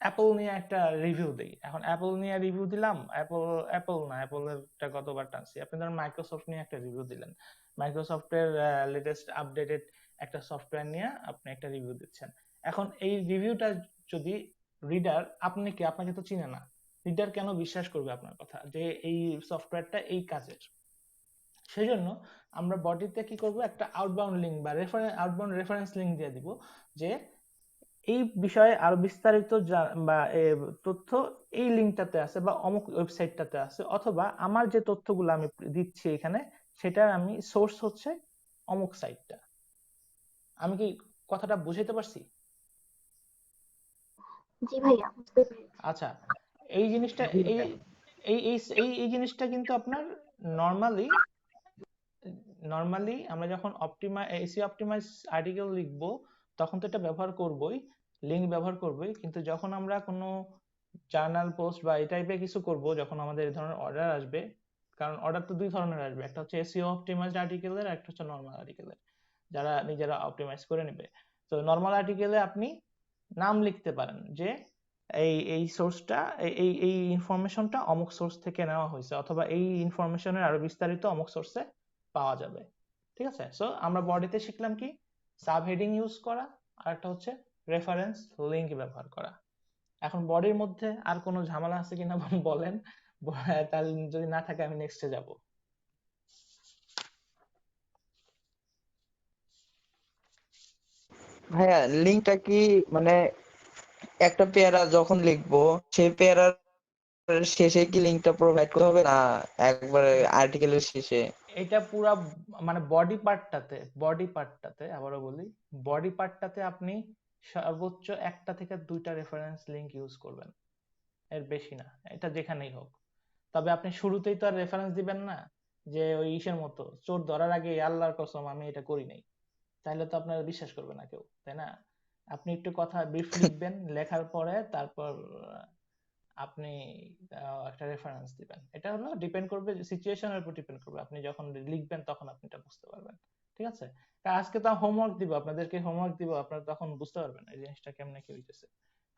অ্যাপল নিয়ে একটা রিভিউ দিই, এখন অ্যাপল নিয়ে রিভিউ দিলাম, অ্যাপলেরটা কতবার টানছি, আপনি ধরেন মাইক্রোসফট নিয়ে একটা রিভিউ দিলেন, মাইক্রোসফটের লেটেস্ট আপডেটেড একটা সফটওয়্যার নিয়ে আপনি একটা রিভিউ দিচ্ছেন। এখন এই রিভিউটা যদি রিডার, আপনাকে তো চিনে না, রিডার কেন বিশ্বাস করবে আপনার কথা যে এই সফটওয়্যারটা এই কাজের? সেজন্য আমরা বডিতে কি করব, একটা আউটবাউন্ড লিঙ্ক বা আউটবাউন্ড রেফারেন্স লিঙ্ক দিয়ে দিব, যে এই বিষয়ে আরো বিস্তারিত বা তথ্য এই লিঙ্কটাতে আছে বা অমুক ওয়েবসাইটটাতে আছে, অথবা আমার যে তথ্যগুলো আমি দিচ্ছি এখানে সেটার আমি সোর্স হচ্ছে অমুক সাইটটা। আমি কি কথাটা বুঝাতে পারছি? জি ভাইয়া বুঝতে পেরেছি। আচ্ছা, এই জিনিসটা এই জিনিসটা কিন্তু আপনার নরমালি আমরা যখন এসি অপটিমাইজ আর্টিকেল লিখবো তখন তো এটা ব্যবহার করবোই। লিঙ্ক ব্যবহার করবই, কিন্তু যখন আমরা কোনো জার্নাল পোস্ট বা এই টাইপের কিছু করব, যখন আমাদের এই ধরনের অর্ডার আসবে, কারণ অর্ডার তো দুই ধরনের আসবে, একটা হচ্ছে এসইও অপটিমাইজড আর্টিকেলের, একটা হচ্ছে নর্মাল আর্টিকেলের, যারা নিজেরা অপটিমাইজ করে নেবে। তো নর্মাল আর্টিকেলে আপনি নাম লিখতে পারেন যে এই সোর্সটা, এই ইনফরমেশনটা অমুক সোর্স থেকে নেওয়া হয়েছে, অথবা এই ইনফরমেশনের আরো বিস্তারিত অমুক সোর্সে পাওয়া যাবে। ঠিক আছে, সো আমরা বডিতে শিখলাম কি, সাব হেডিং ইউজ করা, আর একটা হচ্ছে রেফারেন্স লিংক ব্যবহার করা। এখন বডির মধ্যে আর কোনো ঝামেলা আছে কিনা বলেন, তাহলে যদি না থাকে আমি নেক্সটে যাব। ভাইয়া লিঙ্কটা কি মানে একটা পেয়ারা যখন লিখবো সেই পেয়ারার শেষে কি লিঙ্কটা প্রোভাইড করতে হবে, না একবারে আর্টিকেলের শেষে? এটা পুরা মানে বডি পার্টটাতে আবারও বলি, বডি পার্টটাতে আপনি সর্বোচ্চ একটা থেকে দুইটা রেফারেন্স লিংক ইউজ করবেন, এর বেশি না, এটা যেখানেই হোক। তবে আপনি শুরুতেই তো আর রেফারেন্স দিবেন না যে ওই ইসের মতো, চোর ধরার আগে আল্লাহর কসম আমি এটা করি নাই, তাহলে তো আপনারা বিশ্বাস করবে না কেউ, তাই না? আপনি একটু কথা ব্রিফ লিখবেন, লেখার পরে তারপর আপনি একটা রেফারেন্স দিবেন। এটা হলো ডিপেন্ড করবে, সিচুয়েশনের উপর ডিপেন্ড করবে, আপনি যখন লিখবেন তখন আপনি এটা বুঝতে পারবেন। ঠিক আছে, তা আজকে তো হোমওয়ার্ক দিব, আপনাদেরকে হোমওয়ার্ক দিব, আপনারা তখন বুঝতে পারবেন এই জিনিসটা কেমনে কি হইতেছে,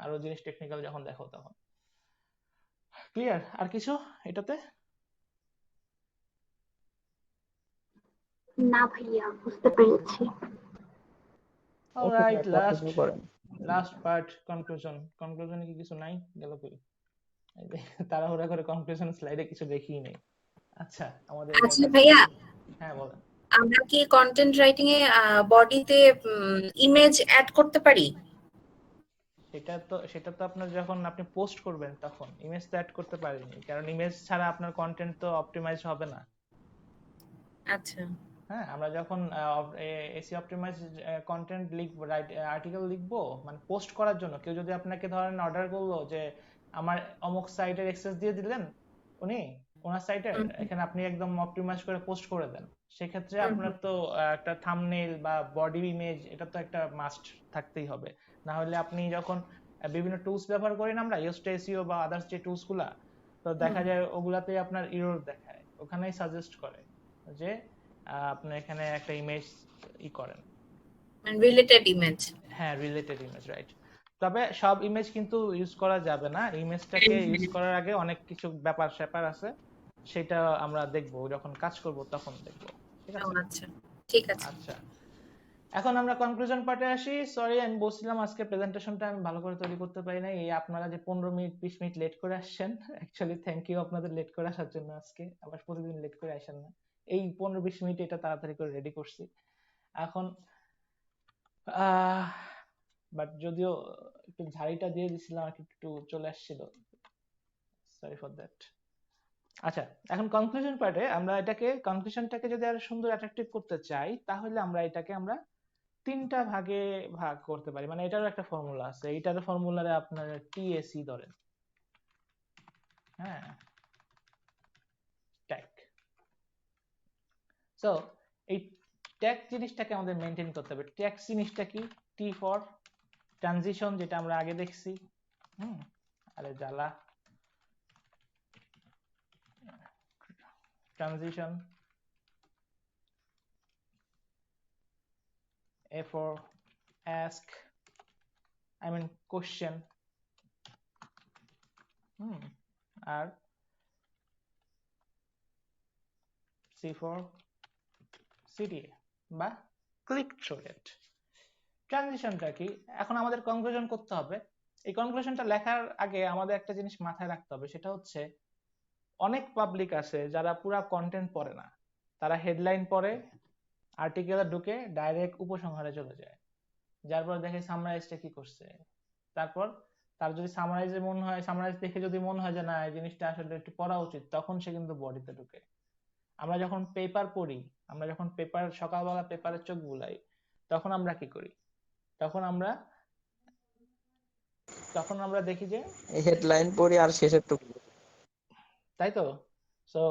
আরো জিনিস টেকনিক্যাল যখন দেখো তখন। ক্লিয়ার? আর কিছু এটাতে? না ভাইয়া, বুঝতে পেরেছি। ওকে অলরাইট, ভাইয়া, তাহলে লাস্ট শুরু করেন। Last part, conclusion. কনক্লুশনে কি কিছু নাই? গেল কই? এই যে তাড়াহুড়া করে কনক্লুশন স্লাইডে কিছু দেখিই নেই। আচ্ছা, আমাদের আচ্ছা ব্যাপারটা ভাইয়া, কি? হ্যাঁ বলেন। আমরা কি কন্টেন্ট রাইটিং এ বডিতে ইমেজ অ্যাড করতে পারি? সেটা তো আপনার যখন আপনি পোস্ট করবেন তখন ইমেজ তো অ্যাড করতে পারেনি, কারণ ইমেজ ছাড়া আপনার কন্টেন্ট তো অপটিমাইজ হবে না। আচ্ছা। হ্যাঁ, আমরা যখন এসি অপটিমাইজ কন্টেন্ট লিখবো, আর্টিকেল লিখবো, মানে পোস্ট করার জন্য, কেউ যদি আপনাকে ধরেন অর্ডার করলো যে আমার অমুক সাইটের অ্যাক্সেস দিয়ে দিলেন উনি, ওনার সাইটের, হুম এখানে আপনি একদম অপটিমাইজ করে পোস্ট করে দেন, সেক্ষেত্রে হুম আপনার হুম। তো একটা থাম্বনেইল বা বডি ইমেজ, এটা তো একটা মাস্ট থাকতেই হবে। না হলে আপনি যখন বিভিন্ন টুলস ব্যবহার করি না আমরা, ইয়োস্ট এসইও বা আদার্স যে টুলস গুলা, তো দেখা হুম। যায় ওগুলাতে আপনার এরর দেখায়, ওখানেই সাজেস্ট করে যে আপনি এখানে একটা ইমেজ করেন। মানে রিলেটেড ইমেজ। হ্যাঁ, রিলেটেড ইমেজ, রাইট। তবে সব ইমেজ কিন্তু ইউজ করা যাবে না, ইমেজটাকে ইউজ করার আগে অনেক কিছু ব্যাপার স্যাপার আছে, সেটা আমরা দেখবো যখন কাজ করব তখন দেখবো। ঠিক ও আছে? আচ্ছা, ঠিক আছে। আচ্ছা, এখন আমরা কনক্লুশন পার্টে আসি। সরি, আমি বলছিলাম আজকে প্রেজেন্টেশনটা আমি ভালো করে তৈরি করতে পারি নাই, এই আপনারা যে 15 মিনিট 20 মিনিট লেট করে আসছেন, অ্যাকচুয়ালি থ্যাংক ইউ আপনাদের লেট করে আসার জন্য, আজকে আবার প্রতিদিন লেট করে আসেন না, এই 15-20 মিনিট এটা তাড়াতাড়ি করে রেডি করছি। এখন বাট যদিও একটু ঝাড়িটা দিয়ে দিছিলাম আর কি, একটু চলে আসছিল, সরি ফর দ্যাট। আচ্ছা, এখন কনক্লুশন পার্টে আমরা কনক্লুশনটাকে যদি আরো সুন্দর অ্যাট্রাকটিভ করতে চাই, তাহলে আমরা তিনটা ভাগে ভাগ করতে পারি, মানে এটারও একটা ফর্মুলা আছে, এইটার ফর্মুলারে আপনার টিএসি ধরেন, হ্যাঁ, ট্যাগ। সো এই ট্যাগ জিনিসটাকে আমাদের মেনটেন করতে হবে। ট্যাগ জিনিসটা কি? টি ফর ট্রানজিশন, যেটা আমরা আগে দেখছি, আরে জ্বালা, transition. A for ask, I mean question, আর C for CTA বা ক্লিক থ্রু রেট। ট্রানজিশনটা কি? এখন আমাদের কনক্লুশন করতে হবে। এই কনক্লুশনটা লেখার আগে আমাদের একটা জিনিস মাথায় রাখতে হবে, সেটা হচ্ছে অনেক পাবলিক আছে যারা পুরা কন্টেন্ট পড়ে না, তারা হেডলাইন পড়ে, আর্টিকেলে ঢুকে ডাইরেক্ট উপসংহারে চলে যায়, যার পর দেখে সামারাইজটা কি করছে, তারপর তার যদি সামারাইজ দেখে যদি মনে হয় যে না এই জিনিসটা আসলে একটু পড়া উচিত, তখন সে কিন্তু বডিতে ঢুকে। আমরা যখন পেপার পড়ি, আমরা যখন সকালবেলা পেপারে চোখ বুলাই, তখন আমরা কি করি? তখন আমরা দেখি যে, হেডলাইন পড়ি আর শেষের টুকু। তাই তো। সো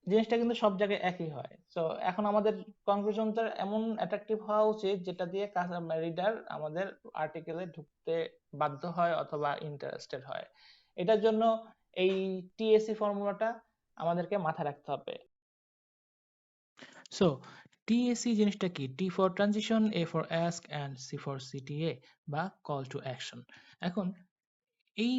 জিনিসটা কিন্তু সব জায়গায় একই হয়। সো এখন আমাদের কনক্লুশনটা এমন অ্যাট্রাকটিভ হওয়া উচিত যেটা দিয়ে রিডার আমাদের আর্টিকেলে ঢুকতে বাধ্য হয় অথবা ইন্টারেস্টেড হয়। এটার জন্য এই টিএসি ফর্মুলাটা আমাদেরকে মাথায় রাখতে হবে। সো টিএসি জিনিসটা কি? T for transition, A for ask and C for CTA বা কল টু অ্যাকশন। এখন এই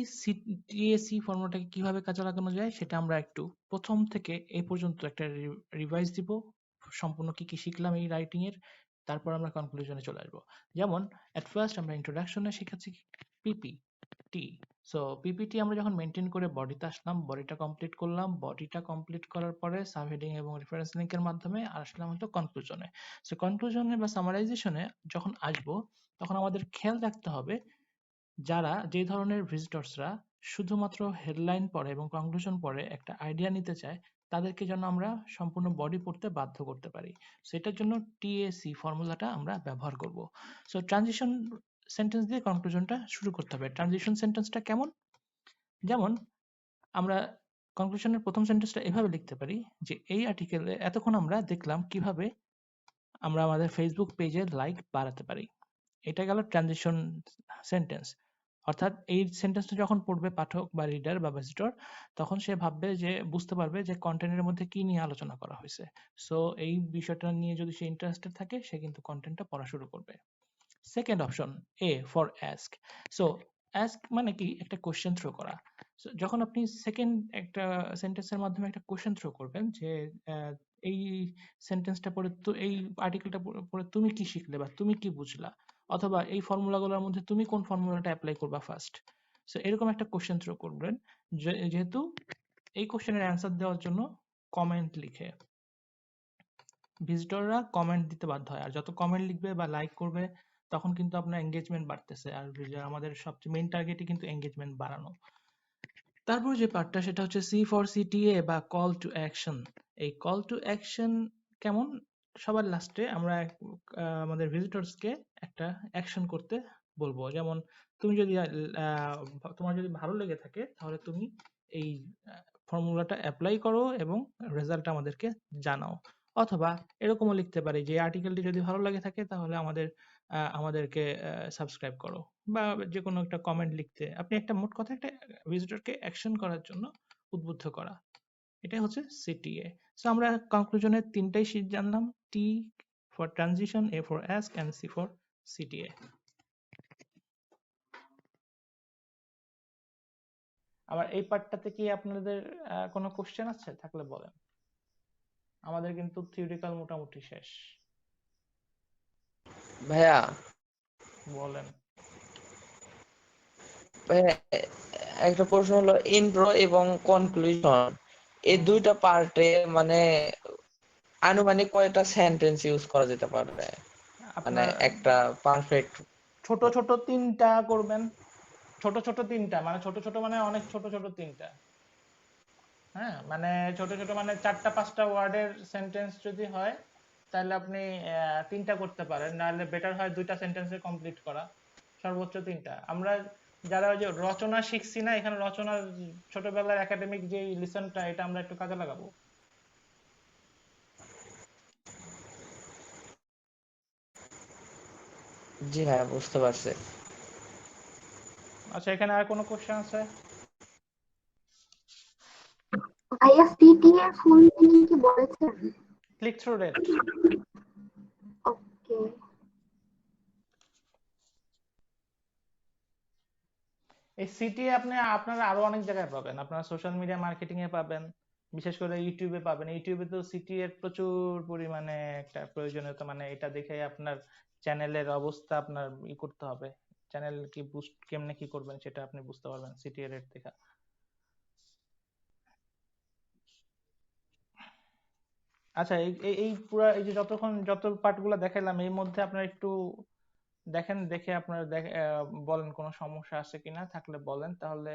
টিএসি ফর্মুলাটাকে কিভাবে কাজে লাগানো যায় সেটা আমরা একটু প্রথম থেকে এই পর্যন্ত একটা রিভাইজ দিব, সম্পূর্ণ কি কি শিখলাম এই রাইটিং এর, তারপর আমরা কনক্লুশনে চলে আসবো। যেমন এট ফার্স্ট আমরা ইন্ট্রোডাকশনে শিখাচ্ছি পিপিটি। সো পিপিটি আমরা যখন মেনটেন করে বডিতে আসলাম, বডিটা কমপ্লিট করলাম, বডিটা কমপ্লিট করার পরে সাবহেডিং এবং রেফারেন্স লিংকের মাধ্যমে আসলাম হয়তো কনক্লুশনে। সো কনক্লুশনে বা সামারাইজেশনে যখন আসবো তখন আমাদের খেয়াল রাখতে হবে যারা যে ধরনের ভিজিটরসরা শুধুমাত্র হেডলাইন পড়ে এবং কনক্লুশন পড়ে একটা আইডিয়া নিতে চায়, তাদেরকে যেন আমরা সম্পূর্ণ বডি পড়তে বাধ্য করতে পারি। সেটার জন্য টিএসি ফর্মুলাটা আমরা ব্যবহার করব। সো ট্রানজিশন সেন্টেন্স দিয়ে কনক্লুশনটা শুরু করতে হবে। ট্রানজিশন সেন্টেন্সটা কেমন? যেমন আমরা কনক্লুশনের প্রথম সেন্টেন্সটা এভাবে লিখতে পারি যে এই আর্টিকেলে এতক্ষণ আমরা দেখলাম কিভাবে আমরা আমাদের ফেসবুক পেজে লাইক বাড়াতে পারি। এটা গেল ট্রানজিশন সেন্টেন্স। অর্থাৎ এই সেন্টেন্সটা যখন পড়বে পাঠক বা রিডার বা ভিজিটর, তখন সে ভাববে যে বুঝতে পারবে যে কন্টেন্টের মধ্যে কি নিয়ে আলোচনা করা হয়েছে। সো এই বিষয়টা নিয়ে যদি সে ইন্টারেস্টেড থাকে সে কিন্তু কন্টেন্টটা পড়া শুরু করবে। Second option A for ask. So ask মানে কি? একটা কোশ্চেন থ্রো করা। So, যখন আপনি সেকেন্ড একটা সেন্টেন্সের মাধ্যমে একটা কোশ্চেন থ্রো করবেন যে এই সেন্টেন্সটা পড়ে তো এই আর্টিকেলটা পড়ে তুমি কি শিখলে বা তুমি কি বুঝলা, অথবা এই ফর্মুলাগুলোর মধ্যে তুমি কোন ফর্মুলাটা অ্যাপ্লাই করবা ফার্স্ট। সো এরকম একটা কোশ্চেন থ্রো করবেন যেহেতু এই কোশ্চেনের অ্যান্সার দেওয়ার জন্য কমেন্ট লিখে ভিজিটররা কমেন্ট দিতে বাধ্য হয়, আর যত কমেন্ট লিখবে বা লাইক করবে তখন কিন্তু আপনার এঙ্গেজমেন্ট বাড়তেছে। আর আমাদের সবচেয়ে মেইন টার্গেটই কিন্তু এঙ্গেজমেন্ট বাড়ানো। তারপর যে পার্টটা সেটা হচ্ছে সি ফর সিটিএ বা কল টু অ্যাকশন। এই কল টু অ্যাকশন কেমন? সবার লাস্টে আমরা আমাদের ভিজিটরসকে একটা অ্যাকশন করতে বলবো। যেমন তুমি যদি তোমার যদি ভালো লেগে থাকে তাহলে তুমি এই ফর্মুলাটা অ্যাপ্লাই করো এবং রেজাল্ট আমাদেরকে জানাও। অথবা এরকমও লিখতে পারি যে আর্টিকেলটি যদি ভালো লাগে থাকে তাহলে আমাদেরকে সাবস্ক্রাইব করো, বা যে কোনো একটা কমেন্ট লিখতে। আপনি একটা মোট কথা একটা ভিজিটরকে অ্যাকশন করার জন্য উদ্বুদ্ধ করা, এটাই হচ্ছে সিটিএ। সো আমরা কনক্লুশনের তিনটাই শীট জানলাম: T for transition, A for ask and C for CTA. আবার এই পার্টটাতে কি আপনাদের কোনো কোশ্চেন আছে? থাকলে বলেন। আমাদের কিন্তু থিওরিক্যাল মোটামুটি শেষ। ভাইয়া বলেন। ভাইয়া, একটা প্রশ্ন হলো ইন্ট্রো এবং কনক্লুশন এই দুইটা পার্টে মানে আনুমানিক কয়টা সেন্টেন্স ইউজ করা যেতে পারবে? মানে আপনার একটা পারফেক্ট। ছোট ছোট তিনটা করবেন। ছোট ছোট তিনটা মানে ছোট ছোট মানে অনেক ছোট ছোট তিনটা। হ্যাঁ, মানে ছোট ছোট মানে 4টা 5টা ওয়ার্ডের সেন্টেন্স যদি হয় তাহলে আপনি তিনটা করতে পারেন, নাহলে বেটার হয় 2টা সেন্টেন্সে কমপ্লিট করা, সর্বোচ্চ তিনটা। আমরা যারা ওই যে রচনা শিখছি না, এখানে রচনার ছোটবেলার একাডেমিক যে লিসনটা এটা আমরা একটু কাজে লাগাবো। জি হ্যাঁ, বুঝতে পারছি। আচ্ছা, এখানে আর কোনো কোশ্চেন আছে? ভাইয়া সিটিএ ফুল মিনিং কি বলেছেন? Click through rate. ওকে। এই সিটি আপনারা আরো অনেক জায়গায় পাবেন। আপনারা সোশ্যাল মিডিয়া মার্কেটিং এ পাবেন, বিশেষ করে ইউটিউবে পাবেন। ইউটিউবে তো সিটি এর প্রচুর পরিমাণে একটা প্রয়োজনীয়তা, মানে এটা দেখে আপনার চ্যানেলের অবস্থা আপনার করতে হবে। চ্যানেল কি বুস্ট কেমনে কি করবেন সেটা আপনি বুঝতে পারবেন সিটি এর রেট দেখা। আচ্ছা, এই পুরা এই যে যত পার্টগুলো দেখাইলাম এর মধ্যে আপনারা একটু দেখেন, দেখে আপনারা বলেন কোনো সমস্যা আছে কিনা, থাকলে বলেন, তাহলে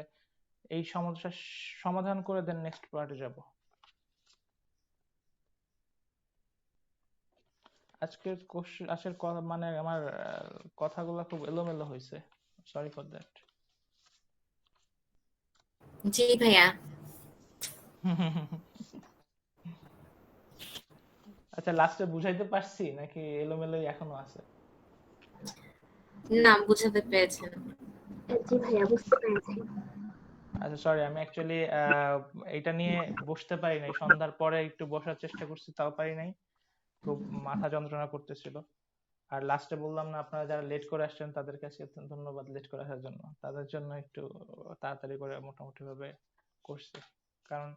এই সমস্যার সমাধান করে দেন, নেক্সট পার্টে যাব। আজকের মানে আমার কথাগুলো খুব এলোমেলো হয়েছে, সরি ফর দ্যাট। জি ভাইয়া। আচ্ছা, লাস্টে বুঝাইতে পারছি নাকি এলোমেলোই এখনো আছে? না, বুঝাতে পেরেছেন। জি ভাইয়া, বুঝতে পেরেছি। আচ্ছা, সরি, আমি অ্যাকচুয়ালি এটা নিয়ে বসতে পারি নাই, সন্ধ্যার পরে একটু বসার চেষ্টা করছি, তাও পারি নাই, খুব মাথা যন্ত্রণা করতেছিল। আর লাস্টে বললাম না, আপনারা যারা লেট করে আসছেন তাদের কাছে ধন্যবাদ লেট করে আসার জন্য, তাদের জন্য একটু তাড়াতাড়ি করে মোটামুটি ভাবে করছি। কারণ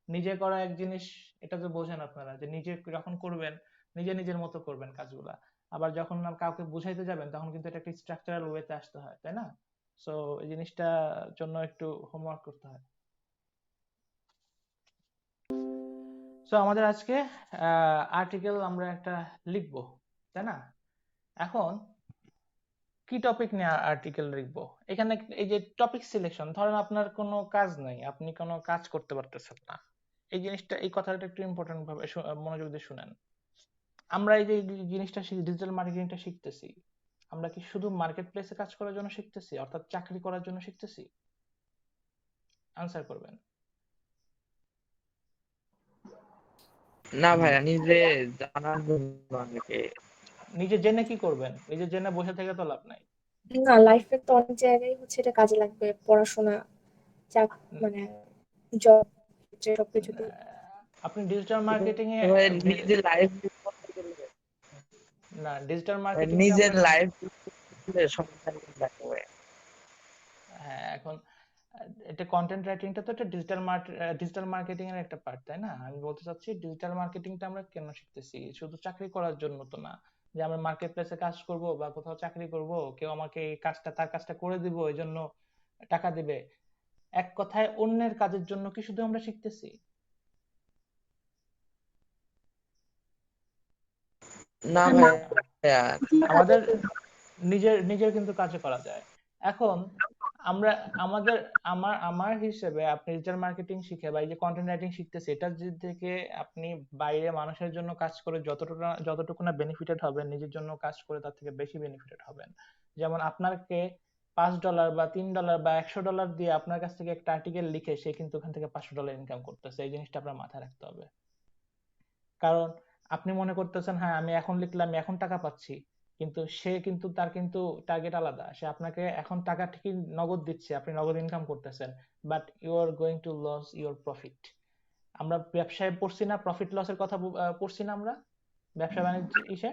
নিজে করা এক জিনিস, এটা তো বোঝেন আপনারা, যে নিজে যখন করবেন নিজে নিজের মতো করবেন কাজগুলা, আবার যখন না কাউকে বুঝাইতে যাবেন তখন কিন্তু এটা একটা স্ট্রাকচারাল ওয়েতে আসতে হয়, তাই না? সো এই জিনিসটার জন্য একটু হোমওয়ার্ক করতে হয়। সো আমাদের আজকে আর্টিকেল আমরা একটা লিখবো, তাই না? এখন কি টপিক নিয়ে আর্টিকেল লিখবো? এখানে এই যে টপিক সিলেকশন, ধরেন আপনার কোনো কাজ নাই, আপনি কোনো কাজ করতে পারতেছেন না, এই জিনিসটা, এই কথাটা একটু ইম্পর্টেন্ট ভাবে মনোযোগ দিয়ে শুনেন। আমরা এই যে জিনিসটা ডিজিটাল মার্কেটিংটা শিখতেছি, আমরা কি শুধু মার্কেট প্লেসে কাজ করার জন্য শিখতেছি, অর্থাৎ চাকরি করার জন্য শিখতেছি? আনসার করবেন। না ভাইয়া, নিজে জানার জন্য অনেকে। নিজে জেনে কি করবেন? নিজে জেনে বসে থেকে তো লাভ নাই। না, লাইফে তো অনেক জায়গায় হচ্ছে এটা কাজে লাগবে, পড়াশোনা, উম, মানে জব, সবকিছুতে। আপনি ডিজিটাল মার্কেটিং এ ভাইয়া, নিজের লাইফ করতে গেলে, না, ডিজিটাল মার্কেটিংটা নিজের আমরা, লাইফ সমস্যা লাগবে। হ্যাঁ, এখন এটা কন্টেন্ট রাইটিংটা তো একটা ডিজিটাল মার্কেটিং এর একটা পার্ট, তাই না? আমি বলতে চাচ্ছি ডিজিটাল মার্কেটিংটা আমরা কেন শিখতেছি, শুধু চাকরি করার জন্য তো না, যে আমরা মার্কেট প্লেসে কাজ করব বা কোথাও চাকরি করব, কেউ আমাকে এই কাজটা তার কাজটা করে দিব এই জন্য টাকা দিবে, এক কথায় অন্যের কাজের জন্য কি শুধু আমরা শিখতেছি? না দেখেন, না, ভাইয়া, নিজের আমাদের কাজের জন্য। নিজের নিজের কিন্তু কাজে করা যায়। এখন আমরা আমাদের আমার আমার হিসেবে আপনি ডিজিটাল মার্কেটিং শিখে বা এই যে কন্টেন্ট রাইটিং শিখতেছে, এটা থেকে আপনি বাইরে মানুষের জন্য কাজ করে যতটুকু না বেনিফিটেড হবেন, নিজের জন্য কাজ করে তার থেকে বেশি বেনিফিটেড হবেন। যেমন আপনাকে $5 বা $3 বা $100 দিয়ে আপনার কাছ থেকে একটা আর্টিকেল লিখে সে কিন্তু ওখান থেকে $500 ইনকাম করতেছে, এই জিনিসটা আপনার মাথায় রাখতে হবে। কারণ আপনি মনে করতেছেন হ্যাঁ আমি এখন লিখলাম, আমি এখন টাকা পাচ্ছি, কিন্তু সে কিন্তু তার কিন্তু টার্গেট আলাদা, সে আপনাকে এখন টাকা ঠিকই নগদ দিচ্ছে, আপনি নগদ ইনকাম করতেছেন, but you are going to loss your profit. আমরা ব্যবসায় পড়ছি না, প্রফিট লসের কথা পড়ছি না আমরা ব্যবসা বাণিজ্য ইসে?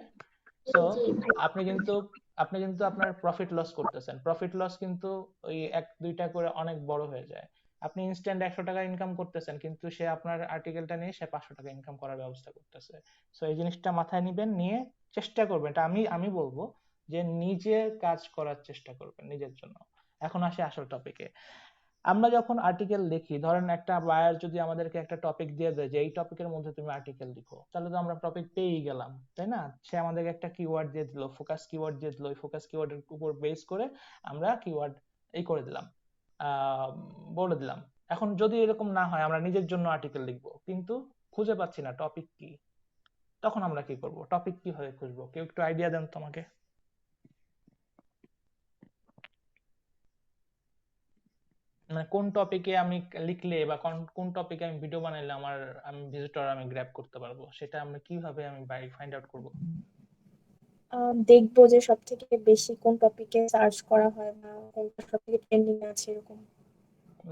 সো জি ভাই। আপনি কিন্তু আপনি কিন্তু আপনার প্রফিট লস করতেছেন, প্রফিট লস কিন্তু ওই 1-2টা করে অনেক বড় হয়ে যায়। আপনি ইনস্ট্যান্ট $100 ইনকাম করতেছেন, কিন্তু সে আপনার আর্টিকেলটা নিয়ে সে $500 ইনকাম করার ব্যবস্থা করতেছে। সো এই জিনিসটা মাথায় নিবেন, নিয়ে চেষ্টা করবেন, এটা আমি বলবো যে নিজের কাজ করার চেষ্টা করবেন নিজের জন্য। এখন আসি আসল টপিকে। আমরা যখন আর্টিকেল লিখি, ধরেন একটা বায়ার যদি আমাদেরকে একটা টপিক দিয়ে দেয় যে এই টপিকের মধ্যে তুমি আর্টিকেল লিখো, তাহলে তো আমরা টপিক পেয়েই গেলাম, তাই না? সে আমাদেরকে একটা কিওয়ার্ড দিয়ে দিল, ফোকাস কিওয়ার্ড দিয়ে দিল, ওই ফোকাস কিওয়ার্ডের উপর বেস করে আমরা কিওয়ার্ড এই করে দিলাম, আহ বলে দিলাম। এখন যদি এরকম না হয়, আমরা নিজের জন্য আর্টিকেল লিখবো কিন্তু খুঁজে পাচ্ছি না টপিক কি, তখন আমরা কি করব? টপিক কিভাবে খুঁজবো? কেউ একটু আইডিয়া দেন তো আমাকে। মানে কোন টপিকে আমি লিখলে বা কোন টপিকে আমি ভিডিও বানাইলে আমি ভিজিটর আমি গ্র্যাব করতে পারবো, সেটা আমরা কিভাবে আমি ফাইন্ড আউট করব? দেখবো যে সব থেকে বেশি কোন টপিকে সার্চ করা হয় বা কোনটা সব থেকে ট্রেন্ডিং আছে এরকম।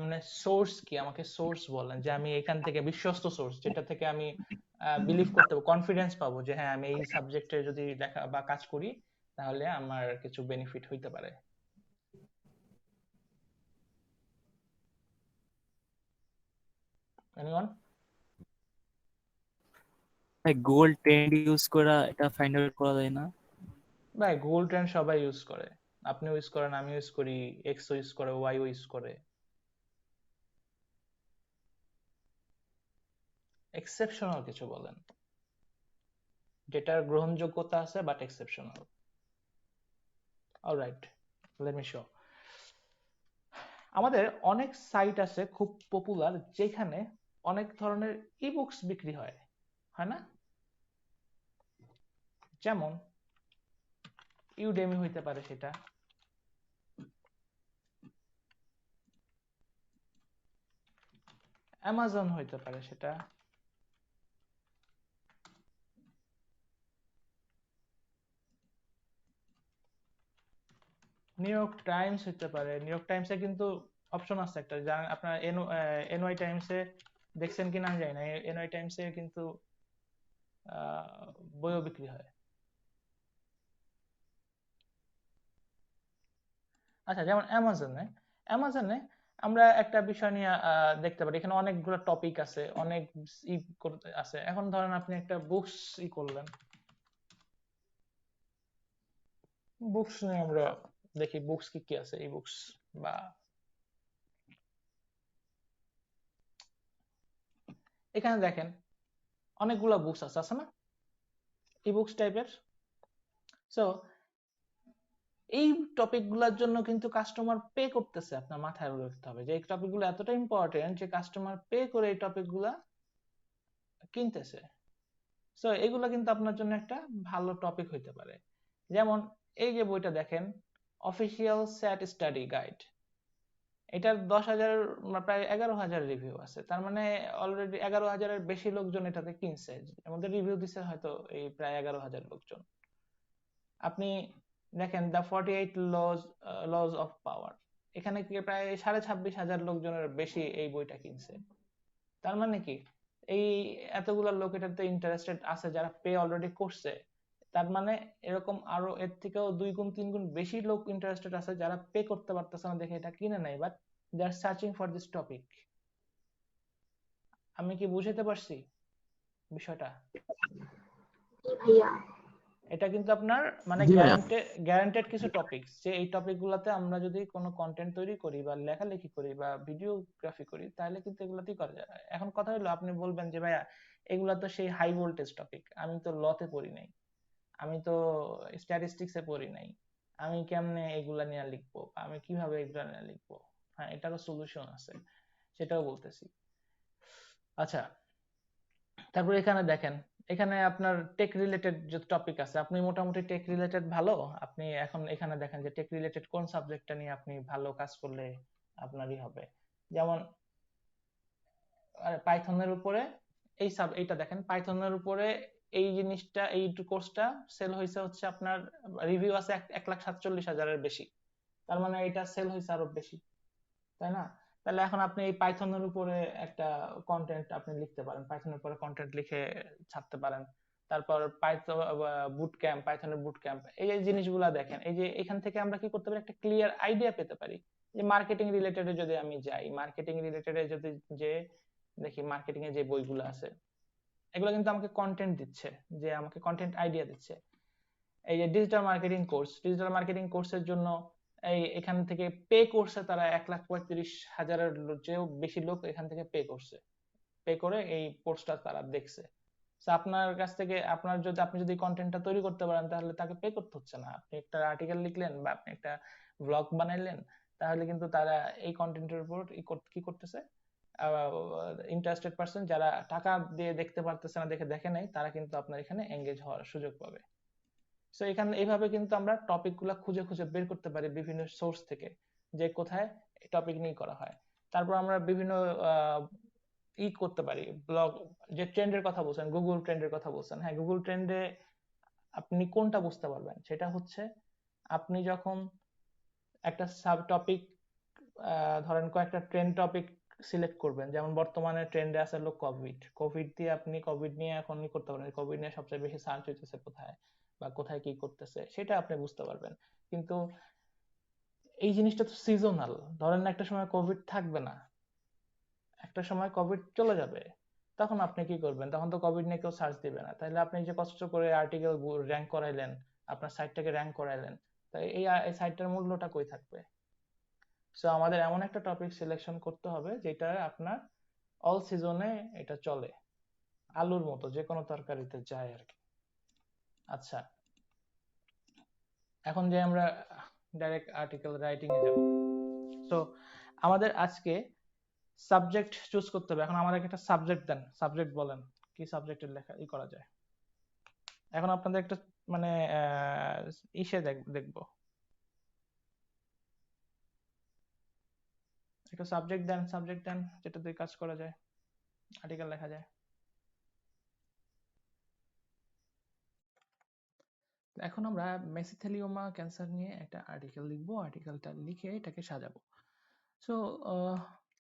মানে সোর্স কি, আমাকে সোর্স বলেন, যে আমি এখান থেকে বিশ্বস্ত সোর্স যেটা থেকে আমি বিলিভ করতে পারবো, কনফিডেন্স পাবো যে হ্যাঁ আমি এই সাবজেক্টে যদি লেখা বা কাজ করি তাহলে আমার কিছু বেনিফিট হইতে পারে। এনিওয়ান? ভাই, গুগল ট্রেন্ড ইউজ করা এটা ফাইন্ড আউট করা যায় না? ভাই, গুগল ট্রেন্ড সবাই ইউজ করে, আপনিও ইউজ করেন, আমি ইউজ করি, এক্সও ইউজ করে, ওয়াইও ইউজ করে। এক্সেপশনাল কিছু বলেন, যেটার গ্রহণযোগ্যতা আছে but exceptional. Alright, let me show. আমাদের অনেক সাইট আছে খুব পপুলার, যেখানে অনেক ধরনের ইবুকস বিক্রি হয়, হয় না? যেমন ইউডেমি হইতে পারে, সেটা অ্যামাজন হইতে পারে, সেটা নিউ ইয়র্ক টাইমস হতে পারে। নিউ ইয়র্ক টাইমসে কিন্তু অপশন আছে একটা, আপনার এনওয়াই টাইমসে দেখছেন কিনা আমি জানি না, এনওয়াই টাইমসে কিন্তু বইও বিক্রি হয়। আচ্ছা, যেমন অ্যামাজনে আমরা একটা বিষয় নিয়ে দেখতে পারি, এখানে অনেকগুলো টপিক আছে, অনেক আছে। এখন ধরেন আপনি একটা বুকস করলেন, বুকস নিয়ে আমরা দেখি বুকস কি কি আছে, এই বুকস বা এখানে দেখেন অনেকগুলো বুকস আছে না, ই বুকস টাইপের। সো এই টপিক গুলার জন্য কিন্তু কাস্টমার পে করতেছে, আপনার মাথায় রাখতে হবে যে এই টপিক গুলো এতটা ইম্পর্টেন্ট যে কাস্টমার পে করে এই টপিক গুলা কিনতেছে। সো এগুলো কিন্তু আপনার জন্য একটা ভালো টপিক হইতে পারে। যেমন এই যে বইটা দেখেন, অফিসিয়াল স্যাট স্টাডি গাইড, এটার 10,000 প্রায় 11,000 রিভিউ আছে, তার মানে অলরেডি 11,000-এর বেশি লোকজন এটাতে কিনছে, আমাদের রিভিউ দিচ্ছে হয়তো এই প্রায় 11,000 লোকজন। আপনি দেখেন দ্য 48 লজ অফ পাওয়ার, এখানে কি প্রায় 26,500 লোকজনের বেশি এই বইটা কিনছে। তার মানে কি এই এতগুলা লোক এটাতে ইন্টারেস্টেড আছে যারা পে অলরেডি করছে, তার মানে এরকম আরো এর থেকেও 2 গুণ 3 গুণ বেশি লোক ইন্টারেস্টেড আছে যারা পে করতে পারতেছে না দেখে এটা কিনে নাই, but they are searching for this topic. আমি কি বুঝাতে পারছি বিষয়টা? জি ভাইয়া। এটা কিন্তু আপনার মানে জি ভাইয়া। গ্যারান্টেড কিছু টপিকস, যে এই টপিকগুলোতে আমরা যদি কোনো কন্টেন্ট তৈরি করি বা লেখালেখি করি বা ভিডিওগ্রাফি করি তাহলে কিন্তু এগুলাতেই করা যায়। এখন কথা হলো আপনি বলবেন যে ভাইয়া এগুলা তো সেই হাই ভোল্টেজ টপিক, আমি তো লতে পড়ি নাই, আমি তো স্ট্যাটিস্টিক্সে পড়ি নাই, আমি কেমনে এগুলা নিয়ে লিখবো, আমি কিভাবে এগুলা নিয়ে লিখবো? হ্যাঁ, এটারও সলিউশন আছে, সেটাও বলতেছি। আচ্ছা, তারপর এখানে দেখেন, এখানে আপনার টেক রিলেটেড যে টপিক আছে, আপনি মোটামুটি টেক রিলেটেড ভালো, আপনি এখন এখানে দেখেন যে টেক রিলেটেড কোন সাবজেক্টটা নিয়ে আপনি ভালো কাজ করলে আপনারই হবে। যেমন পাইথনের উপরে এইটা দেখেন, পাইথনের উপরে এই জিনিসটা, এই কোর্সটা সেল হয়েছে হচ্ছে আপনার রিভিউ আছে 1,47,000-এর বেশি, তার মানে এটা সেল হয়েছে আরো বেশি, তাই না? তাহলে এখন আপনি এই পাইথনের উপরে একটা কন্টেন্ট আপনি লিখতে পারেন, পাইথনের উপরে কন্টেন্ট লিখে ছাড়তে পারেন। তারপর পাইথনের বুট ক্যাম্প, এই যে জিনিসগুলা দেখেন, এই যে এখান থেকে আমরা কি করতে পারি, একটা ক্লিয়ার আইডিয়া পেতে পারি যে মার্কেটিং রিলেটেডে যদি আমি যাই, মার্কেটিং রিলেটেডে যদি যে দেখি মার্কেটিং এর যে বইগুলো আছে এগুলো কিন্তু আমাকে কন্টেন্ট দিচ্ছে, যে আমাকে কন্টেন্ট আইডিয়া দিচ্ছে। এই যে ডিজিটাল মার্কেটিং কোর্সের জন্য এখান থেকে পে করছে তারা 1,35,000-এর চেয়েও বেশি লোক এখান থেকে পে করছে, পে করে এই কোর্সটা তারা দেখছে। আপনার কাছ থেকে আপনি যদি কন্টেন্টটা তৈরি করতে পারেন তাহলে তাকে পে করতে হচ্ছে না, আপনি একটা আর্টিকেল লিখলেন বা আপনি একটা ব্লগ বানাইলেন, তাহলে কিন্তু তারা এই কন্টেন্টের উপর কি করতেছে, ইন্টারেস্টেড পারসন যারা টাকা দিয়ে দেখতে পারতেছে না, দেখে নাই, তারা কিন্তু আপনার এখানে এঙ্গেজ হওয়ার সুযোগ পাবে। সো এখানে এইভাবে কিন্তু আমরা টপিক গুলা খুঁজে খুঁজে বের করতে পারি বিভিন্ন সোর্স থেকে, যে কোথায় টপিক নিয়ে করা হয়। তারপর আমরা বিভিন্ন করতে পারি, ব্লগ, যে ট্রেন্ডের কথা বলছেন, গুগল ট্রেন্ডের কথা বলছেন, হ্যাঁ গুগল ট্রেন্ডে আপনি কোনটা বুঝতে পারবেন সেটা হচ্ছে আপনি যখন একটা সাব টপিক, ধরেন কয়েকটা ট্রেন্ড টপিক সিলেক্ট করবেন, যেমন বর্তমানে ট্রেন্ডে আছে হলো কোভিড দিয়ে আপনি কোভিড নিয়ে এখন করতে পারেন, কোভিড নিয়ে সবচেয়ে বেশি সার্চ হইতেছে কোথায় বা কোথায় কি করতেছে সেটা আপনি বুঝতে পারবেন। কিন্তু এই জিনিসটা তো সিজনাল, ধরেন একটা সময় কোভিড থাকবে না, একটা সময় কোভিড চলে যাবে, তখন আপনি কি করবেন? তখন তো কোভিড নিয়ে কেউ সার্চ দিবে না, তাহলে আপনি যে কষ্ট করে আর্টিকেল র্যাঙ্ক করাইলেন, আপনার সাইটটাকে র্যাঙ্ক করাইলেন, তাই এই সাইটটার মূল্যটা কই থাকবে? সো আমাদের এমন একটা টপিক সিলেকশন করতে হবে যেটা আপনার অল সিজনে এটা চলে, আলুর মতো যে কোনো তরকারিতে যায় আর কি। আচ্ছা, এখন যে আমরা ডাইরেক্ট আর্টিকেল রাইটিং এ যাব। সো আমাদের আজকে সাবজেক্ট চুজ করতে হবে। এখন আমাদের একটা সাবজেক্ট দেন, সাবজেক্ট বলেন কি সাবজেক্টের লেখা করা যায়। এখন আপনাদের একটা মানে ইসে দেখবো, একটা সাবজেক্ট দেন যেটা দিয়ে কাজ করা যায়, আর্টিকেল লেখা যায়। এখন আমরা মেসোথেলিওমা ক্যান্সার নিয়ে একটা আর্টিকেল লিখবো, আর্টিকেলটা লিখে এটাকে সাজাবো। সো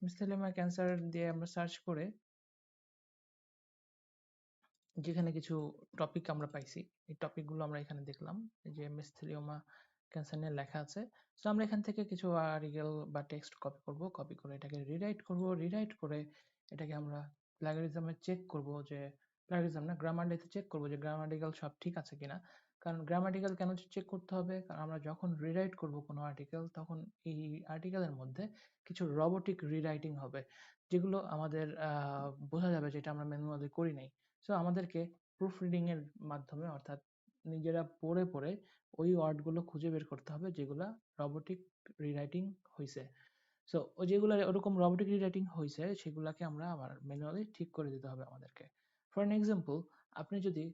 মেসোথেলিওমা ক্যান্সার দিয়ে আমরা সার্চ করে যেখানে কিছু টপিক আমরা পাইছি, এই টপিকগুলো আমরা এখানে দেখলাম, এই যে মেসোথেলিওমা ক্যান্সার নিয়ে লেখা আছে। সো আমরা এখান থেকে কিছু আর্টিকেল বা টেক্সট কপি করব, কপি করে এটাকে রিরাইট করব, রিরাইট করে এটাকে আমরা প্লাগরিজমে চেক করব, যে প্লাগরিজম না, গ্রামারলিতে চেক করব যে গ্রামাটিক্যাল সব ঠিক আছে কিনা। কারণ গ্রামাটিক্যাল কেন চেক করতে হবে, কারণ আমরা যখন রিরাইট করব কোনো আর্টিকেল, তখন এই আর্টিকেলের মধ্যে কিছু রোবোটিক রিরাইটিং হবে, যেগুলো আমাদের বোঝা যাবে যেটা আমরা ম্যানুয়ালি করি নাই। সো আমাদেরকে প্রুফ রিডিং এর মাধ্যমে, অর্থাৎ নিজেরা পড়ে পড়ে ওই ওয়ার্ডগুলো খুঁজে বের করতে হবে যেগুলা রোবোটিক রিরাইটিং হয়েছে। সো ওই যেগুলো ওরকম রোবোটিক রিরাইটিং হয়েছে সেগুলাকে আমরা আবার ম্যানুয়ালি ঠিক করে দিতে হবে আমাদেরকে। ফর এন এক্সাম্পল, আপনি যদি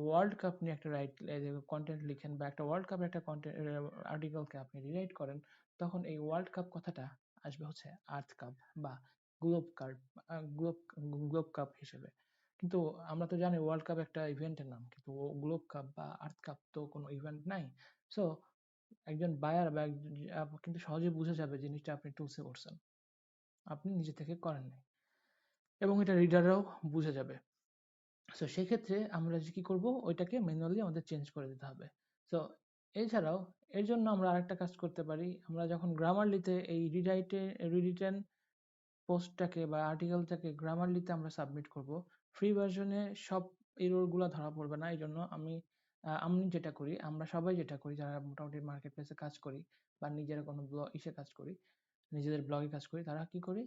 ওয়ার্ল্ড কাপ নিয়ে একটা কন্টেন্ট লিখেন, বা একটা ওয়ার্ল্ড কাপের একটা কন্টেন্ট আর্টিকেলকে আপনি রিরাইট করেন, তখন এই ওয়ার্ল্ড কাপ কথাটা আসবে হচ্ছে আর্থ কাপ বা globe cup, globe globe cup হিসেবে। কিন্তু আমরা তো জানি ওয়ার্ল্ড কাপ একটা ইভেন্টের নাম, কিন্তু গ্লোব কাপ বা আর্থ কাপ তো কোনো ইভেন্ট নাই। সো একজন বায়ার বা কিন্তু সহজে বুঝে যাবে জিনিসটা আপনি টুলসে করছেন, আপনি নিজে থেকে করেন নাই, এবং এটা রিডাররাও বুঝে যাবে। সো সেক্ষেত্রে আমরা যে কি করব, ওইটাকে ম্যানুয়ালি আমাদের চেঞ্জ করে দিতে হবে। সো এছাড়াও এর জন্য আমরা আরেকটা কাজ করতে পারি, আমরা যখন গ্রামারলিতে এই রিরিটেন পোস্টটাকে বা আর্টিকেলটাকে গ্রামারলিতে আমরা সাবমিট করব, ফ্রি ভার্সনে সব এররগুলো ধরা পড়বে না। এই জন্য আমি যেটা করি, আমরা সবাই যেটা করি যারা মোটামুটি মার্কেট প্লেসে কাজ করি বা নিজেরা কোনো কাজ করি, নিজেদের ব্লগে কাজ করি, তারা কি করি,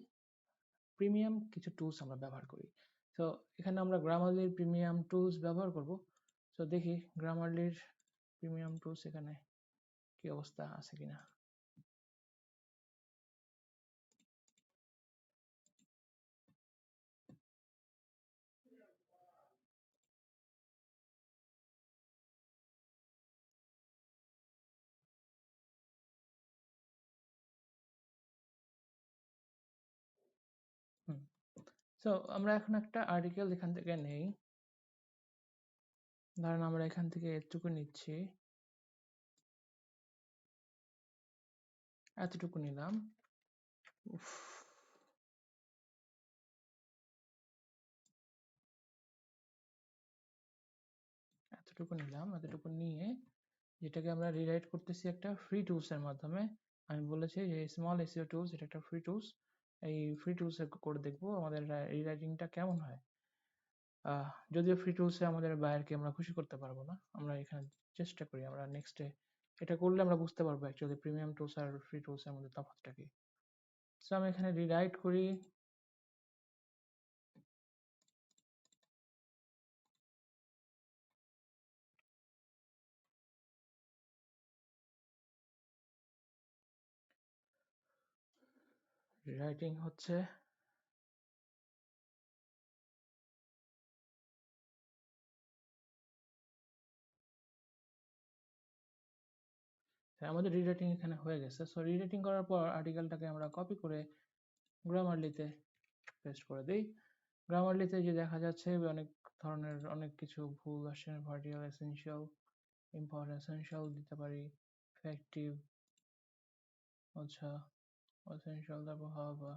প্রিমিয়াম কিছু টুলস আমরা ব্যবহার করি। তো এখানে আমরা গ্রামারলির প্রিমিয়াম টুলস ব্যবহার করব। তো দেখি গ্রামারলির প্রিমিয়াম টুলস এখানে কি অবস্থা আছে কিনা। সো আমরা এখন একটা আর্টিকেল এখান থেকে নেই, ধরেন আমরা এখান থেকে এতটুকু নিচ্ছি, এতটুকু নিলাম, এতটুকু নিলাম, এতটুকু নিয়ে যেটাকে আমরা রিরাইট করতেছি একটা ফ্রি টুলস এর মাধ্যমে। আমি বলেছি যে স্মল এসইও টুলস, এটা একটা ফ্রি টুলস। এই ফ্রি টুলস এর করে দেখবো আমাদের রিরাইটিংটা কেমন হয়। যদিও ফ্রি টুলসে আমাদের বায়ারকে আমরা খুশি করতে পারবো না, আমরা এখানে চেষ্টা করি, আমরা নেক্সটে এটা করলে আমরা বুঝতে পারবো অ্যাকচুয়ালি প্রিমিয়াম টুলস আর ফ্রি টুলস এর মধ্যে তফাৎটা কি। সো আমি এখানে রিরাইট করি, রিরাইটিং হচ্ছে। আমাদের রিরাইটিং এখানে হয়ে গেছে। সো রিরাইটিং করার পর আর্টিকেলটাকে আমরা কপি করে গ্রামারলিতে পেস্ট করে দিই। গ্রামারলিতে যে দেখা যাচ্ছে অনেক ধরনের অনেক কিছু ভুল আসছে, ভার্টিকাল, এসেনশিয়াল, ইম্পর্টেন্ট, এসেনশিয়াল দিতে পারি, ইফেক্টিভ, আচ্ছা এসেনশিয়াল, তারপর হবে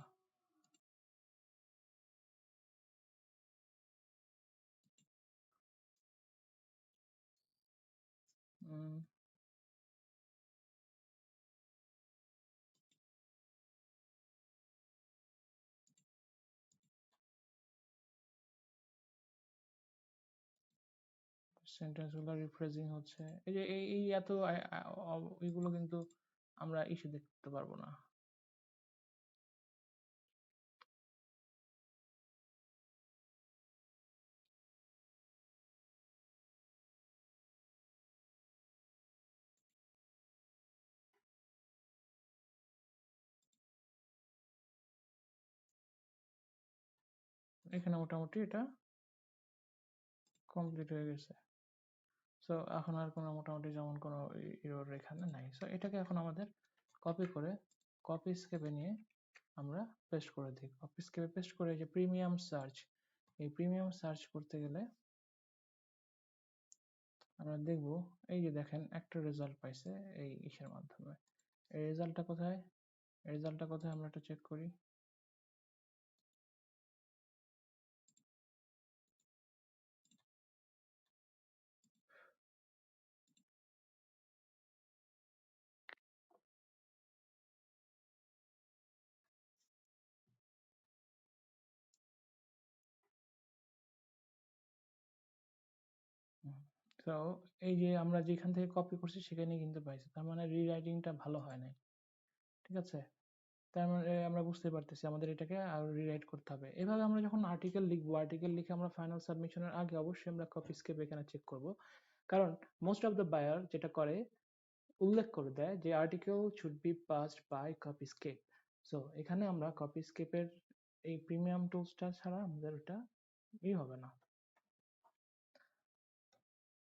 সেন্টেন্স গুলো রিফ্রেজিং হচ্ছে, এই যে এই এত এইগুলো কিন্তু আমরা ইস্যু দেখতে পারবো না। এখানে মোটামুটি এটা কমপ্লিট হয়ে গেছে। সো এখন আর কোনো মোটামুটি যেমন কোনো এরর এখানে নাই। সো এটাকে এখন আমাদের কপি করে কপি স্কেপে নিয়ে আমরা পেস্ট করে দিই। কপি স্কেপে পেস্ট করে যে প্রিমিয়াম সার্চ, এই প্রিমিয়াম সার্চ করতে গেলে আমরা দেখব এই যে দেখেন একটা রেজাল্ট পাইছে এই ইসের মাধ্যমে। এই রেজাল্টটা কোথায়? রেজাল্টটা কোথায় আমরা একটু চেক করি। তো এই যে আমরা যেখান থেকে কপি করছি সেখানেই কিন্তু পাইছি, তার মানে রিরাইটিংটা ভালো হয় নাই। ঠিক আছে, তার মানে আমরা বুঝতে পারতেছি আমাদের এটাকে আরো রিরাইট করতে হবে। এভাবে আমরা যখন আর্টিকেল লিখবো, আর্টিকেল লিখে আমরা ফাইনাল সাবমিশনের আগে অবশ্যই আমরা কপি স্কেপ এখানে চেক করব, কারণ মোস্ট অফ দ্য বায়ার যেটা করে উল্লেখ করে দেয় যে article should be passed by Copyscape. So এখানে আমরা কপি স্কেপের এই প্রিমিয়াম টুলসটা ছাড়া আমাদের ওটা হবে না,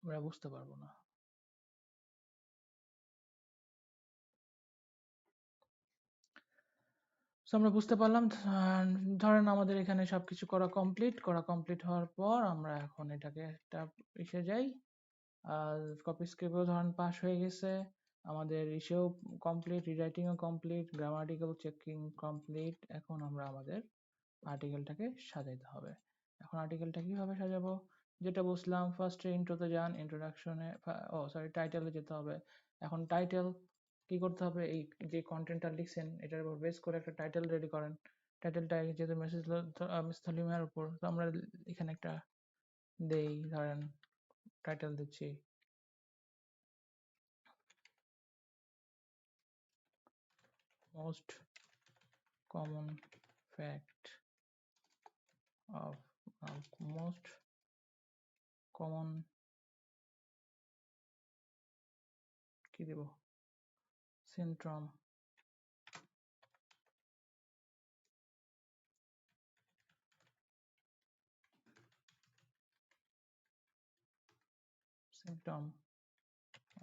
আমরা বুঝতে পারবো না। সো আমরা বুঝতে পারলাম। ধরেন আমাদের এখানে সবকিছু করা কমপ্লিট হওয়ার পর আমরা এখন এটাকে একটা এসে যাই। কপি স্ক্রিপ্টও ধরেন পাস হয়ে গেছে, আমাদের ইসেও কমপ্লিট, রিরাইটিংও কমপ্লিট, গ্রামাটিক্যাল চেকিং কমপ্লিট। এখন আমরা আমাদের আর্টিকেলটাকে সাজাইতে হবে। এখন আর্টিকেলটা কিভাবে সাজাবো? যেটা বুঝলাম, ফার্স্টে ইন্ট্রোতে যান, ইন্ট্রোডাকশনে টাইটেলে যেতে হবে। এখন টাইটেল কি করতে হবে? এই যে কন্টেন্টটা লিখছেন এটার উপর বেস করে একটা টাইটেল রেডি করেন। টাইটেলটা যেহেতু মিস থালিমার উপর, তো আমরা এখানে একটা দেই, ধরেন টাইটেল দিচ্ছি most common fact of most common কি দেব symptom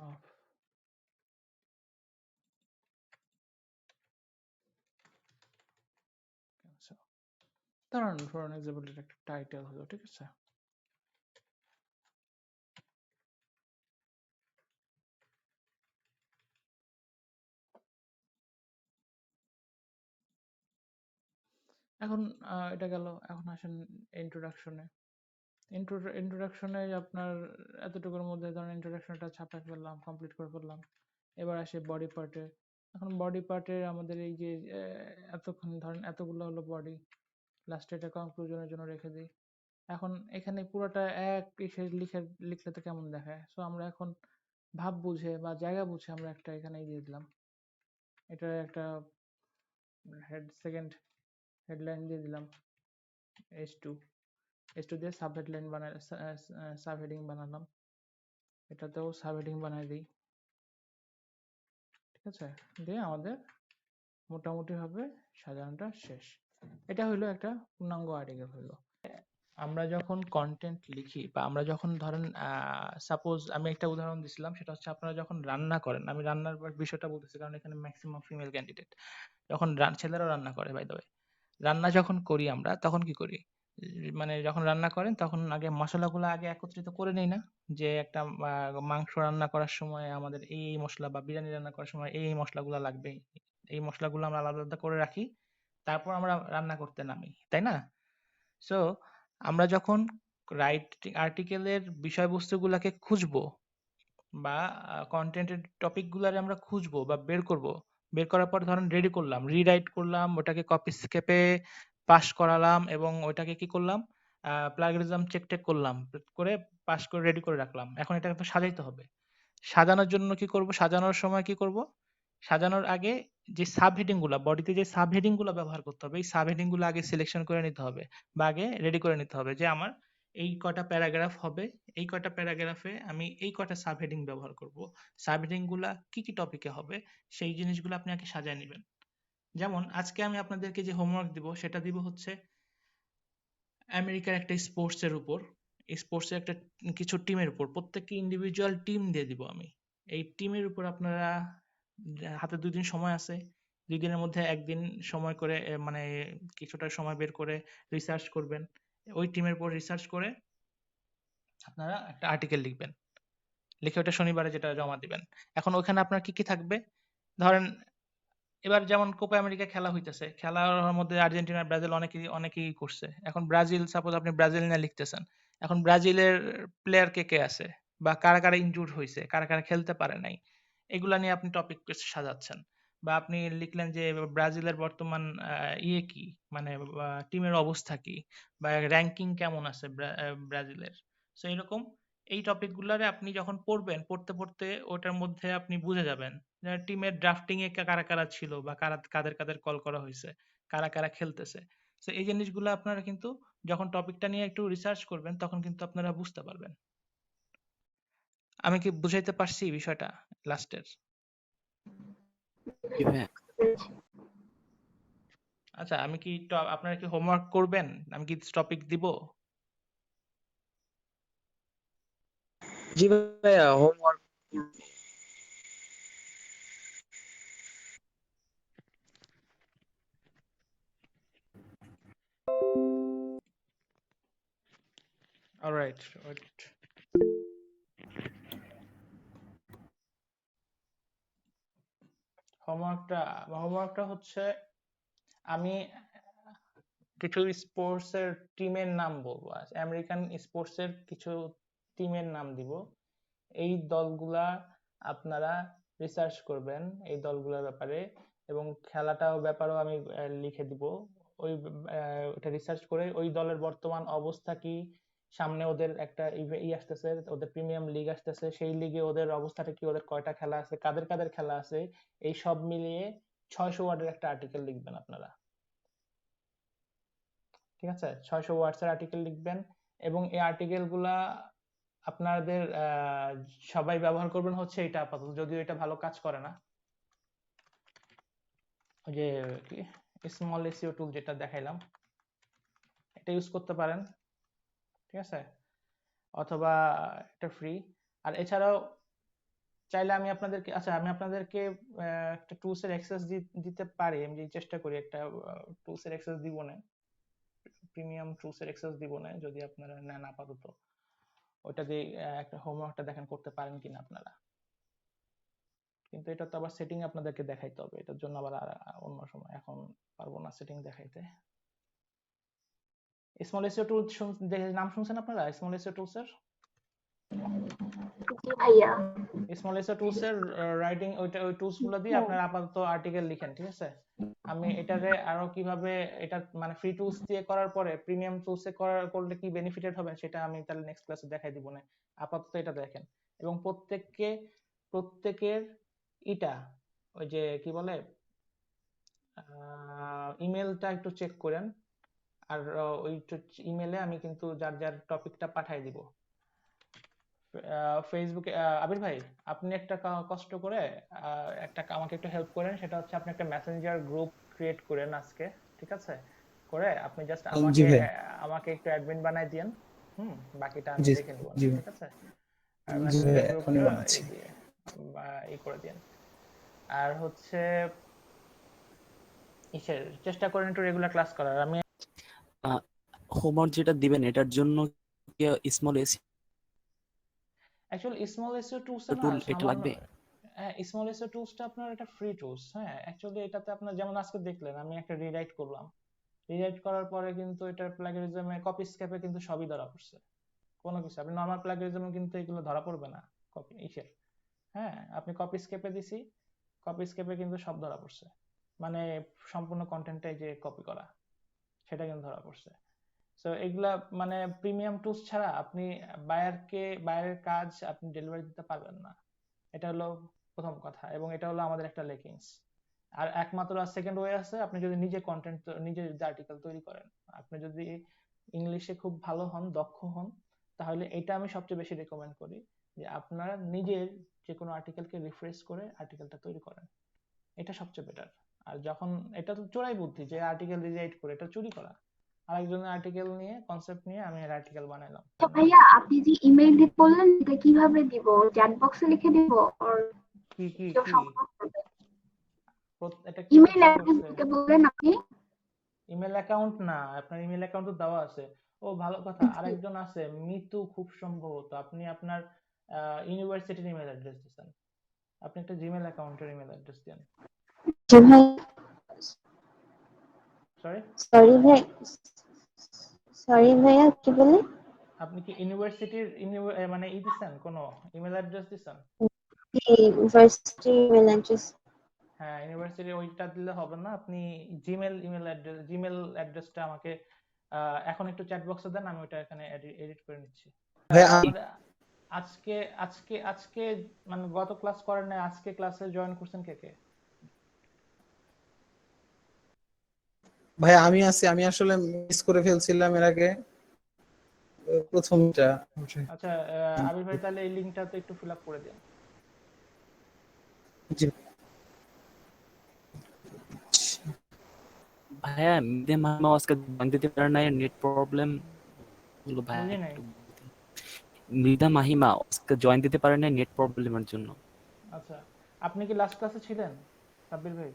of cancer। ধরুন ফর এক্সাম্পল এটা একটা টাইটেল হলো, ঠিক আছে। এখন এটা গেল। এখন আসেন ইন্ট্রোডাকশনে। ইন্ট্রোডাকশনে আপনার এতটুকুর মধ্যে ধরেন ইন্ট্রোডাকশনটা ছাপা ফেললাম, কমপ্লিট করে ফেললাম। এবার আসে বডি পার্টে। এখন বডি পার্টে আমাদের এই যে এতক্ষণ ধরেন এতগুলো হলো বডি, লাস্টে এটা কনক্লুশনের জন্য রেখে দিই। এখন এখানে পুরোটা এক লিখলে তো কেমন দেখায়। সো আমরা এখন ভাব বুঝে বা জায়গা বুঝে আমরা একটা এখানে দিয়ে দিলাম, এটা একটা সেকেন্ড হেডলাইন দিয়ে দিলাম h2 দিয়ে সাব হেডলাইন বানাই, সাব হেডিং বানালাম, এটাতেও সাব হেডিং বানাই দিই। ঠিক আছে, দিয়ে আমাদের মোটামুটি ভাবে সাজানোটা শেষ। এটা হইলো একটা পূর্ণাঙ্গ আর্টিকেল হইলো। আমরা যখন কন্টেন্ট লিখি বা আমরা যখন ধরেন সাপোজ আমি একটা উদাহরণ দিছিলাম, সেটা হচ্ছে আপনারা যখন রান্না করেন, আমি রান্নার বিষয়টা বলতেছি কারণ এখানে ম্যাক্সিমাম ফিমেল ক্যান্ডিডেট। যখন ছেলেরাও রান্না করে, বাই দ্য ওয়ে, রান্না যখন করি আমরা তখন কি করি? মানে যখন রান্না করেন তখন আগে মশলাগুলো আগে একত্রিত করে নেই না? যে একটা মাংস রান্না করার সময় আমাদের এই মশলা, বা বিরিয়ানি রান্না করার সময় এই মশলাগুলো লাগবে, এই মশলাগুলো আমরা আলাদা আলাদা করে রাখি, তারপর আমরা রান্না করতে নামি, তাই না? সো আমরা যখন আর্টিকেলের বিষয়বস্তুগুলোকে খুঁজবো বা কন্টেন্টের টপিকগুলারে আমরা খুঁজবো বা বের করব, বের করার পর ধরেন রেডি করলাম, রিরাইট করলাম, ওটাকে কপি স্কেপে পাস করালাম এবং ওইটাকে কি করলাম, প্লাগরিজম চেক টেক করলাম, করে পাস করে রেডি করে রাখলাম। এখন এটাকে তো সাজাইতে হবে। সাজানোর জন্য কি করব? সাজানোর সময় কি করব? সাজানোর আগে যে সাব হেডিং গুলা, বডিতে যে সাব হেডিং গুলা ব্যবহার করতে হবে, এই সাব হেডিং গুলো আগে সিলেকশন করে নিতে হবে বা আগে রেডি করে নিতে হবে যে আমার এই কয়টা প্যারাগ্রাফ হবে, এই কয়টা প্যারাগ্রাফে আমি এই কয়টা সাব হেডিং ব্যবহার করব, সাব হেডিং গুলা কি কি টপিকে হবে, সেই জিনিসগুলো আপনি আগে সাজায় নেবেন। যেমন আজকে আমি আপনাদেরকে যে হোমওয়ার্ক দিব সেটা দিব হচ্ছে আমেরিকার একটা স্পোর্টস এর উপর, স্পোর্টস এর একটা কিছু টিমের উপর, প্রত্যেককে ইন্ডিভিজুয়াল টিম দিয়ে দিব আমি। এই টিমের উপর আপনারা হাতে 2 দিন সময় আছে, 2 দিনের মধ্যে 1 দিন সময় করে মানে কিছুটা সময় বের করে রিসার্চ করবেন। ওই টিমের উপর রিসার্চ করে আপনারা একটা আর্টিকেল লিখবেন। লিখে ওটা শনিবারে যেটা জমা দিবেন। এখন ওখানে আপনার কি কি থাকবে? ধরেন এবার যেমন কোপা আমেরিকা খেলা হইতেছে, খেলার মধ্যে আর্জেন্টিনা ব্রাজিল অনেকেই করছে। এখন ব্রাজিল, সাপোজ আপনি ব্রাজিল নিয়ে লিখতেছেন, এখন ব্রাজিলের প্লেয়ার কে কে আছে, বা কারা কারা ইনজুর্ড হয়েছে, কারা কারা খেলতে পারে নাই, এগুলা নিয়ে আপনি টপিক সাজাচ্ছেন। বা আপনি লিখলেন যে ব্রাজিলের বর্তমান কি, মানে টিমের অবস্থা কি, বা র্যাঙ্কিং কেমন আছে ব্রাজিলের। সো এরকম এই টপিকগুলারে আপনি যখন পড়বেন, পড়তে পড়তে ওটার মধ্যে আপনি বুঝে যাবেন টিমের ড্রাফটিং এ কারা কারা ছিল, বা কাদের কাদের কল করা হয়েছে, কারা কারা খেলতেছে। তো এই জিনিসগুলো আপনারা কিন্তু যখন টপিকটা নিয়ে একটু রিসার্চ করবেন তখন কিন্তু আপনারা বুঝতে পারবেন। আমি কি বুঝাইতে পারছি বিষয়টা লাস্টের? জি ভাইয়া। পেরেছি। আচ্ছা, আমি কি আপনারা কি হোমওয়ার্ক করবেন? আমি কি টপিক দিব? জি ভাইয়া, হোমওয়ার্ক। Alright, wait. হোমওয়ার্কটা হচ্ছে, আমি কিছু স্পোর্টস এর টিমের নাম বলবো, আমেরিকান স্পোর্টস এর কিছু টিমের নাম দিব। এই দলগুলা আপনারা রিসার্চ করবেন এই দলগুলোর ব্যাপারে, এবং খেলাটাও ব্যাপারেও আমি লিখে দিব। ওই এটা রিসার্চ করে ওই দলের বর্তমান অবস্থা কি, সামনে ওদের একটা আসতেছে, ওদের প্রিমিয়াম লিগ আসতেছে, সেই লিগে ওদের অবস্থাটা কি, ওদের কয়টা খেলা আছে, কাদের কাদের খেলা আছে, এই সব মিলিয়ে 600 ওয়ার্ডের একটা আর্টিকেল লিখবেন আপনারা। ঠিক আছে, 600 ওয়ার্ডসের আর্টিকেল লিখবেন, এবং এই আর্টিকেল গুলা আপনাদের সবাই ব্যবহার করবেন হচ্ছে এটা আপাতত, যদিও এটা ভালো কাজ করে না। ওই যে স্মল এসইও টুল যেটা দেখাইলাম, এটা ইউজ করতে পারেন। ঠিক আছে, অথবা এটা ফ্রি। আর এছাড়াও চাইলে আমি আপনাদেরকে একটা টুলস এর অ্যাক্সেস দিতে পারি। আমি চেষ্টা করি একটা টুলস এর অ্যাক্সেস দিব না, প্রিমিয়াম টুলস এর অ্যাক্সেস দিব না, যদি আপনারা নেন আপাতত। ওটা দিয়ে একটা হোমওয়ার্কটা দেখেন করতে পারেন কিনা আপনারা। কিন্তু এটা তো আবার সেটিং আপনাদেরকে দেখাইতে হবে, এটার জন্য আবার অন্য সময়, এখন পারবো না সেটিং দেখাইতে। স্মল এসইও টুল নাম শুনছেন আপনারা? স্মল এসইও টুলস এর, জি ভাইয়া। স্মল এসইও টুলস এর রাইটিং, ওই টুলস গুলো দিয়ে আপনারা আপাতত আর্টিকেল লিখেন। ঠিক আছে, আমি এটারে আরো কিভাবে, এটা মানে ফ্রি টুলস দিয়ে করার পরে প্রিমিয়াম টুলস এ করলে কি বেনিফিটেড হবে সেটা আমি তাহলে নেক্সট ক্লাসে দেখাই দিব না। আপাতত এটা দেখেন, এবং প্রত্যেকের এটা ওই যে কি বলে ইমেলটা একটু চেক করেন। আর ওই ইমেলে আমি কিন্তু যার যার টপিকটা পাঠাই দিব। ফেসবুকে আবির ভাই, আপনি একটা কষ্ট করে আমাকে একটু হেল্প করেন, সেটা হচ্ছে আপনি একটা মেসেঞ্জার গ্রুপ ক্রিয়েট করেন আজকে। ঠিক আছে, করে আপনি জাস্ট জি ভাই। আমাকে একটু অ্যাডমিন বানাই দিয়েন। বাকিটা আমি জি দেখে নিব। জি ঠিক আছে, জি ভাই, মেসেঞ্জার এখনই গ্রুপটা বানাচ্ছি। এই করে দিয়েন। আর হচ্ছে চেষ্টা করেন একটু রেগুলার ক্লাস করার। আমি হোমওয়ার্ক যেটা দিবেন এটার জন্য কি small S actually small SEO tools না টুল এটা সামান্য, লাগবে? হ্যাঁ স্মল এসইও টুলসটা আপনার এটা ফ্রি টুলস। হ্যাঁ, অ্যাকচুয়ালি এটাতে আপনার যেমন আজকে দেখলেন আমি একটা রিরাইট করলাম, রিরাইট করার পরে কিন্তু এটার প্লাগিয়ারিজমে, কপি স্কেপে কিন্তু সবই ধরা পড়ছে। কোনো কিছু আপনি নর্মাল প্লাগিয়ারিজমে কিন্তু এগুলো ধরা পড়বে না। কপি হ্যাঁ, আপনি কপি স্কেপে দিছি, কপি স্কেপে কিন্তু সব ধরা পড়ছে, মানে সম্পূর্ণ কন্টেন্টটাই যে কপি করা সেটা কিন্তু ধরা পড়ছে। সো এগুলা মানে প্রিমিয়াম টুলস ছাড়া আপনি বায়ারের কাজ আপনি ডেলিভারি দিতে পারবেন না। এটা হলো প্রথম কথা, এবং এটা হলো আমাদের একটা লেকিংস। আর একমাত্র সেকেন্ড ওয়ে আছে, আপনি যদি নিজে আর্টিকেল তৈরি করেন, আপনি যদি ইংলিশে খুব ভালো হন, দক্ষ হন, তাহলে এটা আমি সবচেয়ে বেশি রেকমেন্ড করি যে আপনারা নিজের যে কোনো আর্টিকেলকে রিফ্রেশ করে আর্টিকেলটা তৈরি করেন, এটা সবচেয়ে বেটার। আর যখন এটা তো চোরাই বুদ্ধি যে আর্টিকেল রিরাইট করে, এটা চুরি করা। আরেকজনের আর্টিকেল নিয়ে, কনসেপ্ট নিয়ে আমি আর্টিকেল বানাইলাম। তো ভাইয়া আপনি যে ইমেল দিয়ে বললেন এটা কিভাবে দিব? চ্যাট বক্সে লিখে দিব আর কি কি কেউ কি সম্পর্ক করবে? এটা কি ইমেল চ্যাট অ্যাড্রেস বক্সে? দিতে বললেন আপনি? ইমেল অ্যাকাউন্ট না, আপনার ইমেল অ্যাকাউন্ট তো দেওয়া আছে। ও ভালো কথা, জি। আরেকজন আছে মিতু খুব সম্ভবত, আপনি আপনার ইউনিভার্সিটির ইমেল অ্যাড্রেস দিচ্ছেন, আপনি একটা জিমেল অ্যাকাউন্টের ইমেল অ্যাড্রেস দেন। জি ভাই, সরি, সরি ভাইয়া, কি বলে? আপনি কি ইউনিভার্সিটির মানে দিচ্ছেন কোনো ইমেল অ্যাড্রেস দিচ্ছেন? University email address. হ্যাঁ, ইউনিভার্সিটির ওইটা দিলে হবে না, আপনি জিমেল অ্যাড্রেসটা আমাকে এখন একটু চ্যাট বক্সে দেন, আমি ওটা এখানে এডিট করে নিচ্ছি। ভাই আমাদের আজকে আজকে আজকে মানে গত ক্লাস করেন নাই, আজকে ক্লাসে জয়েন করছেন কে কে? ভাই আমি আমি আসলে মিস করে ফেলছিলাম এর আগে প্রথমটা। আচ্ছা, আবির ভাই তাহলে এই লিংকটা তো একটু ফিল আপ করে দিন। জি ভাইয়া মিদে মামা আজকে জয়েন দিতে পারে নাই, নেট প্রবলেম। বলো ভাইয়া বুঝি নাই। একটু মৃদা মাহিমা আজকে জয়েন দিতে পারে নাই নেট প্রবলেমের জন্য। আচ্ছা, আপনি কি লাস্ট ক্লাসে ছিলেন সাব্বির ভাই?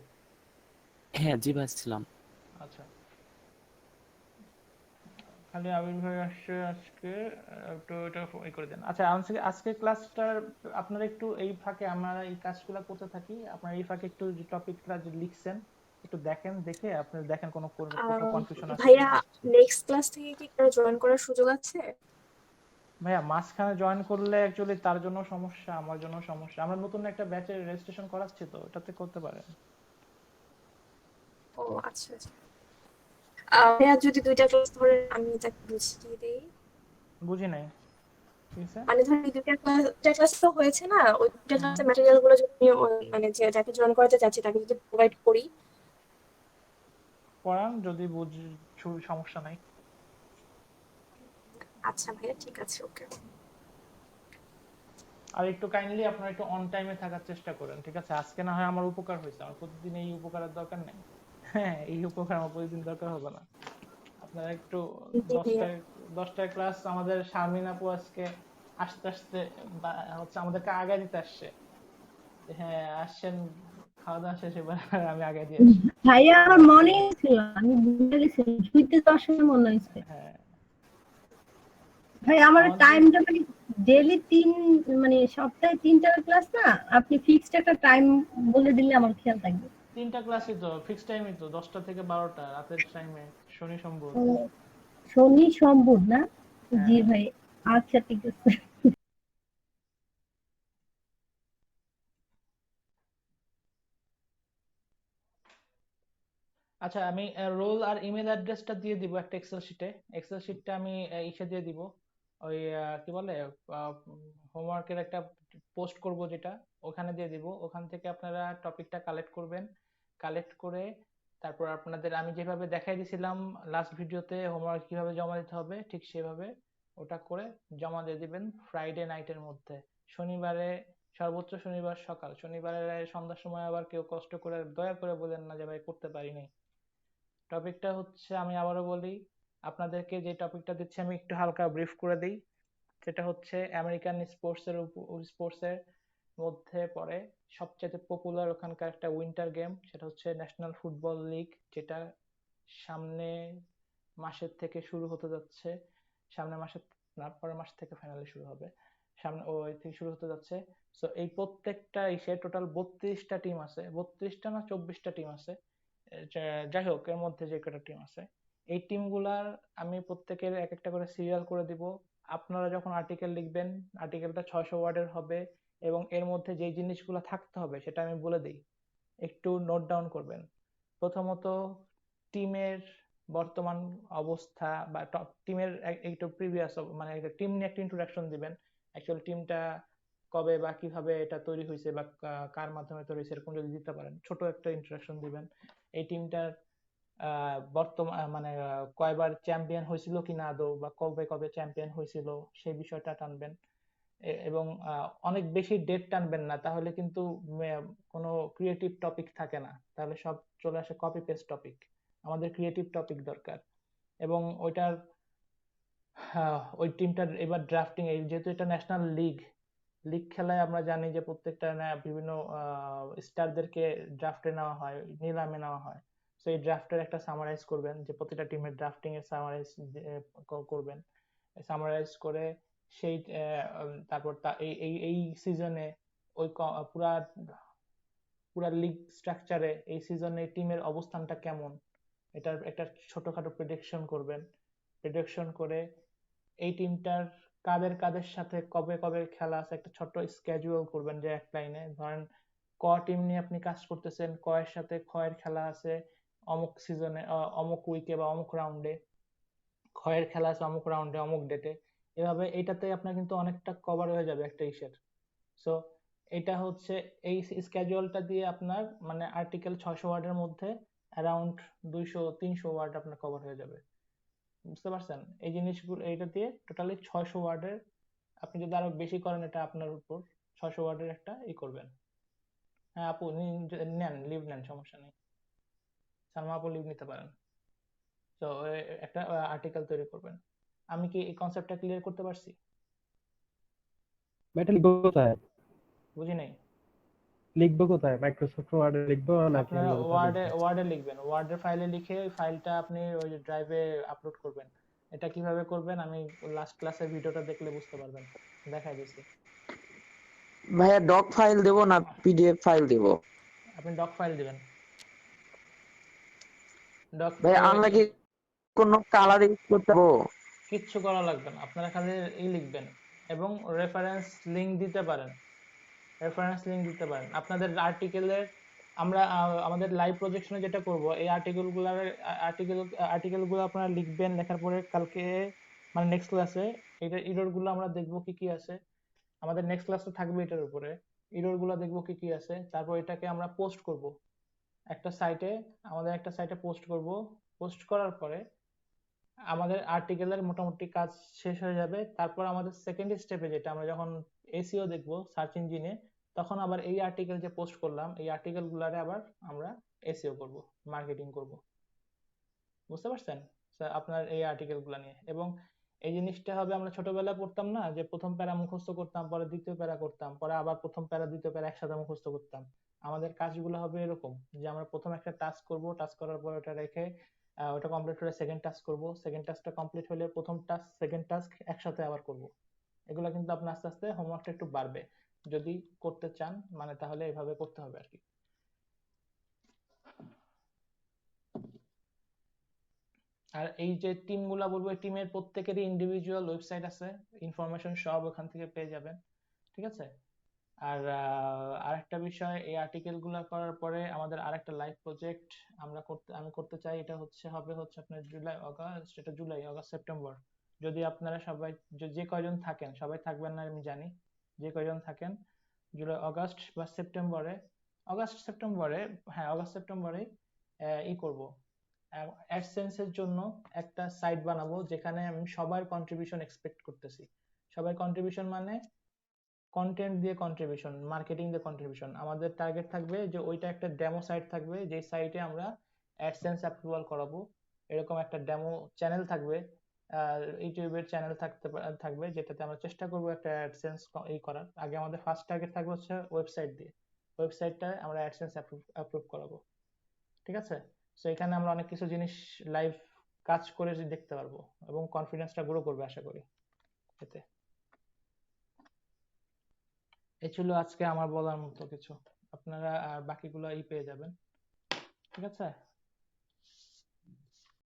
হ্যাঁ জি ভাই ছিলাম। আচ্ছা, খালি আবির ভাই আসছে আজকে, একটু এটা করে দেন। আচ্ছা, আজকে ক্লাসটার আপনারা একটু এই ফাঁকে, আমরা এই কাজগুলো করতে থাকি, আপনারা এই ফাঁকে একটু যে টপিকটা যে লিখছেন একটু দেখেন, দেখে আপনি দেখেন কোথাও কনফিউশন আছে ভাইয়া কিনা। নেক্সট ক্লাস থেকে কি কারো জয়েন করার সুযোগ আছে? ভাইয়া মাঝখানে জয়েন করলে অ্যাকচুয়ালি তার জন্য সমস্যা, আমার জন্য সমস্যা, আমরা নতুন একটা ব্যাচের রেজিস্ট্রেশন করাচ্ছি, তো এটাতে করতে পারেন। ও আচ্ছা আচ্ছা। ভাইয়া যদি 2টা ক্লাস ধরে আমি তাকে বুঝিয়ে দেই, বুঝি নাই, ঠিক আছে। মানে ধরেন এই 2টা ক্লাস তো হয়েছে না, ওই 2টা হুম, ক্লাসের ম্যাটেরিয়াল গুলো যদি মানে যে যাকে জয়েন করাতে চাচ্ছি তাকে যদি প্রোভাইড করি। পড়ান, যদি সমস্যা নাই। আচ্ছা ভাইয়া, ঠিক আছে, ওকে। আর একটু কাইন্ডলি আপনারা একটু অন টাইমে থাকার চেষ্টা করেন, ঠিক আছে? আজকে না হয় আমার উপকার হয়েছে, আমার প্রতিদিন এই উপকারের দরকার নেই। হ্যাঁ, এই উপকার আমার প্রতিদিন দরকার হবে না। আপনারা একটু জি ভাইয়া। 10টায় ক্লাস, আমাদের শারমিন আপু আজকে আসতে আসতে হচ্ছে আমাদেরকে আগে দিতে আসছে। হ্যাঁ, আসছেন, খাওয়া দাওয়া শেষে এবার আমি আগে দিয়ে আসছি। ভাইয়া আমার মনে ছিল, আমি ভুলে গেছিলাম, শুইতে তো আসলে মনে হয়েছে। হ্যাঁ, ভাই আমার আমাদের টাইমটা মানে ডেইলি মানে সপ্তাহে 3টা ক্লাস না, আপনি ফিক্সড একটা টাইম বলে দিলে আমার খেয়াল থাকবে। 3টা ক্লাসই তো ফিক্স টাইমই তো, 10টা থেকে 12টা রাতের টাইমে, শনি সোমবার। ও, শনি সোমবার না? জি হ্যাঁ, ভাই, আচ্ছা ঠিক আছে। আচ্ছা, আমি রোল আর ইমেল অ্যাড্রেসটা দিয়ে দিব একটা এক্সেল শিটটা আমি ইসে দিয়ে দিব, ওই কি বলে, হোমওয়ার্কের একটা পোস্ট করব যেটা, ওখানে দিয়ে দিব। ওখান থেকে আপনারা টপিকটা কালেক্ট করবেন, কালেক্ট করে তারপর আপনাদের আমি যেভাবে দেখাই দিয়েছিলাম লাস্ট ভিডিওতে হোমওয়ার্ক কিভাবে জমা দিতে হবে, ঠিক সেভাবে ওটা করে জমা দিয়ে দিবেন ফ্রাইডে নাইটের মধ্যে। শনিবারে, সর্বোচ্চ শনিবার সকাল, শনিবারে সন্ধ্যার সময় আবার কেউ কষ্ট করে দয়া করে বলেন না যে ভাই করতে পারিনি। টপিকটা হচ্ছে, আমি আবারও বলি, আপনাদেরকে যে টপিকটা দিচ্ছি আমি একটু হালকা ব্রিফ করে দিই। সেটা হচ্ছে আমেরিকান স্পোর্টসের মধ্যে পড়ে সবচেয়ে পপুলার ওখানকার একটা উইন্টার গেম, সেটা হচ্ছে ন্যাশনাল ফুটবল লিগ, যেটা সামনে মাসের থেকে শুরু হতে যাচ্ছে, সামনের মাসের না পরের মাস থেকে ফাইনালি শুরু হবে, সামনে ওই থেকে শুরু হতে যাচ্ছে। সো এই প্রত্যেকটা ইসে টোটাল 32টা টিম আছে, 32টা না 24টা টিম আছে, যাই হোক এর মধ্যে যে কটা টিম আছে, এই টিমগুলার আমি প্রত্যেকের এক একটা করে সিরিয়াল করে দিব। আপনারা যখন আর্টিকেল লিখবেন, আর্টিকেলটা 600 ওয়ার্ডের হবে, এবং এর মধ্যে যে জিনিসগুলো থাকতে হবে সেটা আমি বলে দিই, একটু নোট ডাউন করবেন। প্রথমত, টিমের বর্তমান অবস্থা বা টিমের একটু প্রিভিয়াস, মানে টিম নিয়ে একটা ইন্ট্রোডাকশন দিবেন। অ্যাকচুয়ালি টিমটা কবে বা কিভাবে এটা তৈরি হয়েছে বা কার মাধ্যমে তৈরি হয়েছে, এরকম যদি দিতে পারেন ছোট একটা ইন্ট্রোডাকশন দিবেন। এই টিমটার বর্তমান মানে কয়বার চ্যাম্পিয়ন হয়েছিল কিনা আদৌ, বা কবে কবে চ্যাম্পিয়ন হয়েছিল সেই বিষয়টা টানবেন। এবং অনেক বেশি ডেট টানবেন না, তাহলে কিন্তু কোনো ক্রিয়েটিভ টপিক থাকে না, তাহলে সব চলে আসে কপি পেস্ট টপিক। আমাদের ক্রিয়েটিভ টপিক দরকার। এবং ওইটার ওই টিমটার এবার ড্রাফটিং, যেহেতু এটা ন্যাশনাল লিগ, লিগ খেলায় আমরা জানি যে প্রত্যেকটা বিভিন্ন স্টারদেরকে ড্রাফটে নেওয়া হয়, নিলামে নেওয়া হয়। সো এই ড্রাফটের একটা সামারাইজ করবেন, যে প্রতিটা টিমের ড্রাফটিং এর সামারাইজ করবেন। সামারাইজ করে সেই তারপর এই এই এই সিজনে ওই পুরা পুরা লিগ স্ট্রাকচারে এই সিজনে টিমের অবস্থানটা কেমন, এটার একটা ছোটখাটো প্রেডিকশন করবেন। প্রেডিকশন করে এই টিমটার কাদের কাদের সাথে কবে কবে খেলা আছে একটা ছোট্ট স্কেজুয়াল করবেন, যে এক লাইনে ধরেন ক টিম নিয়ে আপনি কাজ করতেছেন, ক এর সাথে খ এর খেলা আছে অমুক সিজনে, অমুক উইকে বা অমুক রাউন্ডে, খ এর খেলা আছে অমুক রাউন্ডে অমুক ডেটে। এভাবে এইটাতে আপনার কিন্তু অনেকটা কভার হয়ে যাবে একটা ইসের। সো এটা হচ্ছে এই স্কেজুয়ালটা দিয়ে আপনার মানে আর্টিকেল 600 ওয়ার্ডের মধ্যে অ্যারাউন্ড 200-300 ওয়ার্ড আপনার কভার হয়ে যাবে। বুঝতে পারছেন? এই জিনিসগুলো এইটা দিয়ে টোটালি 600 ওয়ার্ডের, আপনি যদি আরো বেশি করেন এটা আপনার উপর, 600 ওয়ার্ডের একটা করবেন। হ্যাঁ আপু নেন, লিভ নেন, সমস্যা নেই, সালমা আপু লিভ নিতে পারেন। তো একটা আর্টিকেল তৈরি করবেন। আমি কি এই কনসেপ্টটা ক্লিয়ার করতে পারছি? এটা লিখবো কোথায়? বুঝি নাই। লিখবো কোথায়? মাইক্রোসফট ওয়ার্ডে লিখবো নাকি আপনারা অন্য কোথাও লিখবো? ওয়ার্ডে লিখবেন, ওয়ার্ডের ফাইলে লিখে ওই ফাইলটা আপনি ওই ড্রাইভে আপলোড করবেন। এটা কিভাবে করবেন আমি লাস্ট ক্লাসের ভিডিওটা দেখলে বুঝতে পারবেন, দেখাই দিয়েছি। ভাইয়া ডক ফাইল দেবো না পিডিএফ ফাইল দেবো? আপনি ডক ফাইল দিবেন। ডক ভাইয়া আমরা কি কোনো কালার ইউজ করতে পারবো? কিচ্ছু করা লাগবে না, আপনারা খালি লিখবেন এবং রেফারেন্স লিংক দিতে পারেন। আপনাদের আর্টিকেলের আমরা আমাদের লাইভ প্রজেকশনে যেটা করব, এই আর্টিকেলগুলো আপনারা লিখবেন, লেখার পরে কালকে মানে নেক্সট ক্লাসে এররগুলো আমরা দেখব কি কি আছে। আমাদের নেক্সট ক্লাসে থাকবে এটার উপরে, এররগুলো দেখব কি কি আছে। তারপর এটাকে আমরা পোস্ট করব একটা সাইটে, আমাদের একটা সাইটে পোস্ট করব। পোস্ট করার পরে আমাদের আর্টিকেলের মোটামুটি কাজ শেষ হয়ে যাবে। তারপর আমাদের সেকেন্ড স্টেপে যেটা, আমরা যখন এসইও দেখব সার্চ ইঞ্জিনে, তখন আবার এই আর্টিকেল যে পোস্ট করলাম এই আর্টিকেলগুলোরে আবার আমরা এসইও করব, মার্কেটিং করব। বুঝতে পারছেন আপনার এই আর্টিকেলগুলো নিয়ে? এবং এই জিনিসটা হবে, আমরা ছোটবেলায় পড়তাম না যে প্রথম প্যারা মুখস্থ করতাম, পরে দ্বিতীয় প্যারা করতাম, পরে আবার প্রথম প্যারা দ্বিতীয় প্যারা একসাথে মুখস্থ করতাম। আমাদের কাজগুলো হবে এরকম যে আমরা প্রথম একটা টাস্ক করব, টাস্ক করার পর ওটা রেখে ওটা কমপ্লিট হলে সেকেন্ড টাস্ক করব, সেকেন্ড টাস্কটা কমপ্লিট হলে প্রথম টাস্ক সেকেন্ড টাস্ক একসাথে আবার করব। এগুলো কিন্তু আপনার আস্তে আস্তে হোমওয়ার্কটা একটু বাড়বে যদি করতে চান, মানে তাহলে এভাবে করতে হবে আর কি। আর এই যে টিমগুলা বলবো, এই টিমের প্রত্যেকেরই ইন্ডিভিজুয়াল ওয়েবসাইট আছে, ইনফরমেশন সব ওখান থেকে পেয়ে যাবেন, ঠিক আছে? আর আরেকটা বিষয়, এই আর্টিকেল গুলা করার পরে আমাদের আরেকটা লাইভ প্রজেক্ট আমি করতে চাই। এটা হবে আপনার জুলাই আগস্ট, এটা জুলাই আগস্ট সেপ্টেম্বর। যদি আপনারা সবাই যে কয়জন থাকেন, সবাই থাকবেন না আমি জানি, যে কয়জন থাকেন জুলাই আগস্ট বা সেপ্টেম্বরে, আগস্ট সেপ্টেম্বরে করব, অ্যাডসেন্সের জন্য একটা সাইট বানাবো যেখানে আমি সবার কন্ট্রিবিউশন এক্সপেক্ট করতেছি। সবাই কন্ট্রিবিউশন মানে কন্টেন্ট দিয়ে কন্ট্রিবিউশন, মার্কেটিং দিয়ে কন্ট্রিবিউশন। আমাদের টার্গেট থাকবে যে ওইটা একটা ডেমো সাইট থাকবে, যে সাইটে আমরা অ্যাডসেন্স অ্যাপ্রুভাল করাবো। এরকম একটা ডেমো চ্যানেল থাকবে, ইউটিউবের চ্যানেল থাকবে, যেটাতে আমরা চেষ্টা করব একটা অ্যাডসেন্স করার আগে। আমাদের ফার্স্ট টার্গেট থাকবে হচ্ছে ওয়েবসাইট দিয়ে, ওয়েবসাইটটা আমরা অ্যাডসেন্স অ্যাপ্রুভ করাবো, ঠিক আছে? সো এখানে আমরা অনেক কিছু জিনিস লাইভ কাজ করে দেখতে পারবো এবং কনফিডেন্সটা গ্রো করবে আশা করি এতে। এই ছিল আজকে আমার বলার মতো কিছু, আপনারা আর বাকিগুলো পেয়ে যাবেন, ঠিক আছে?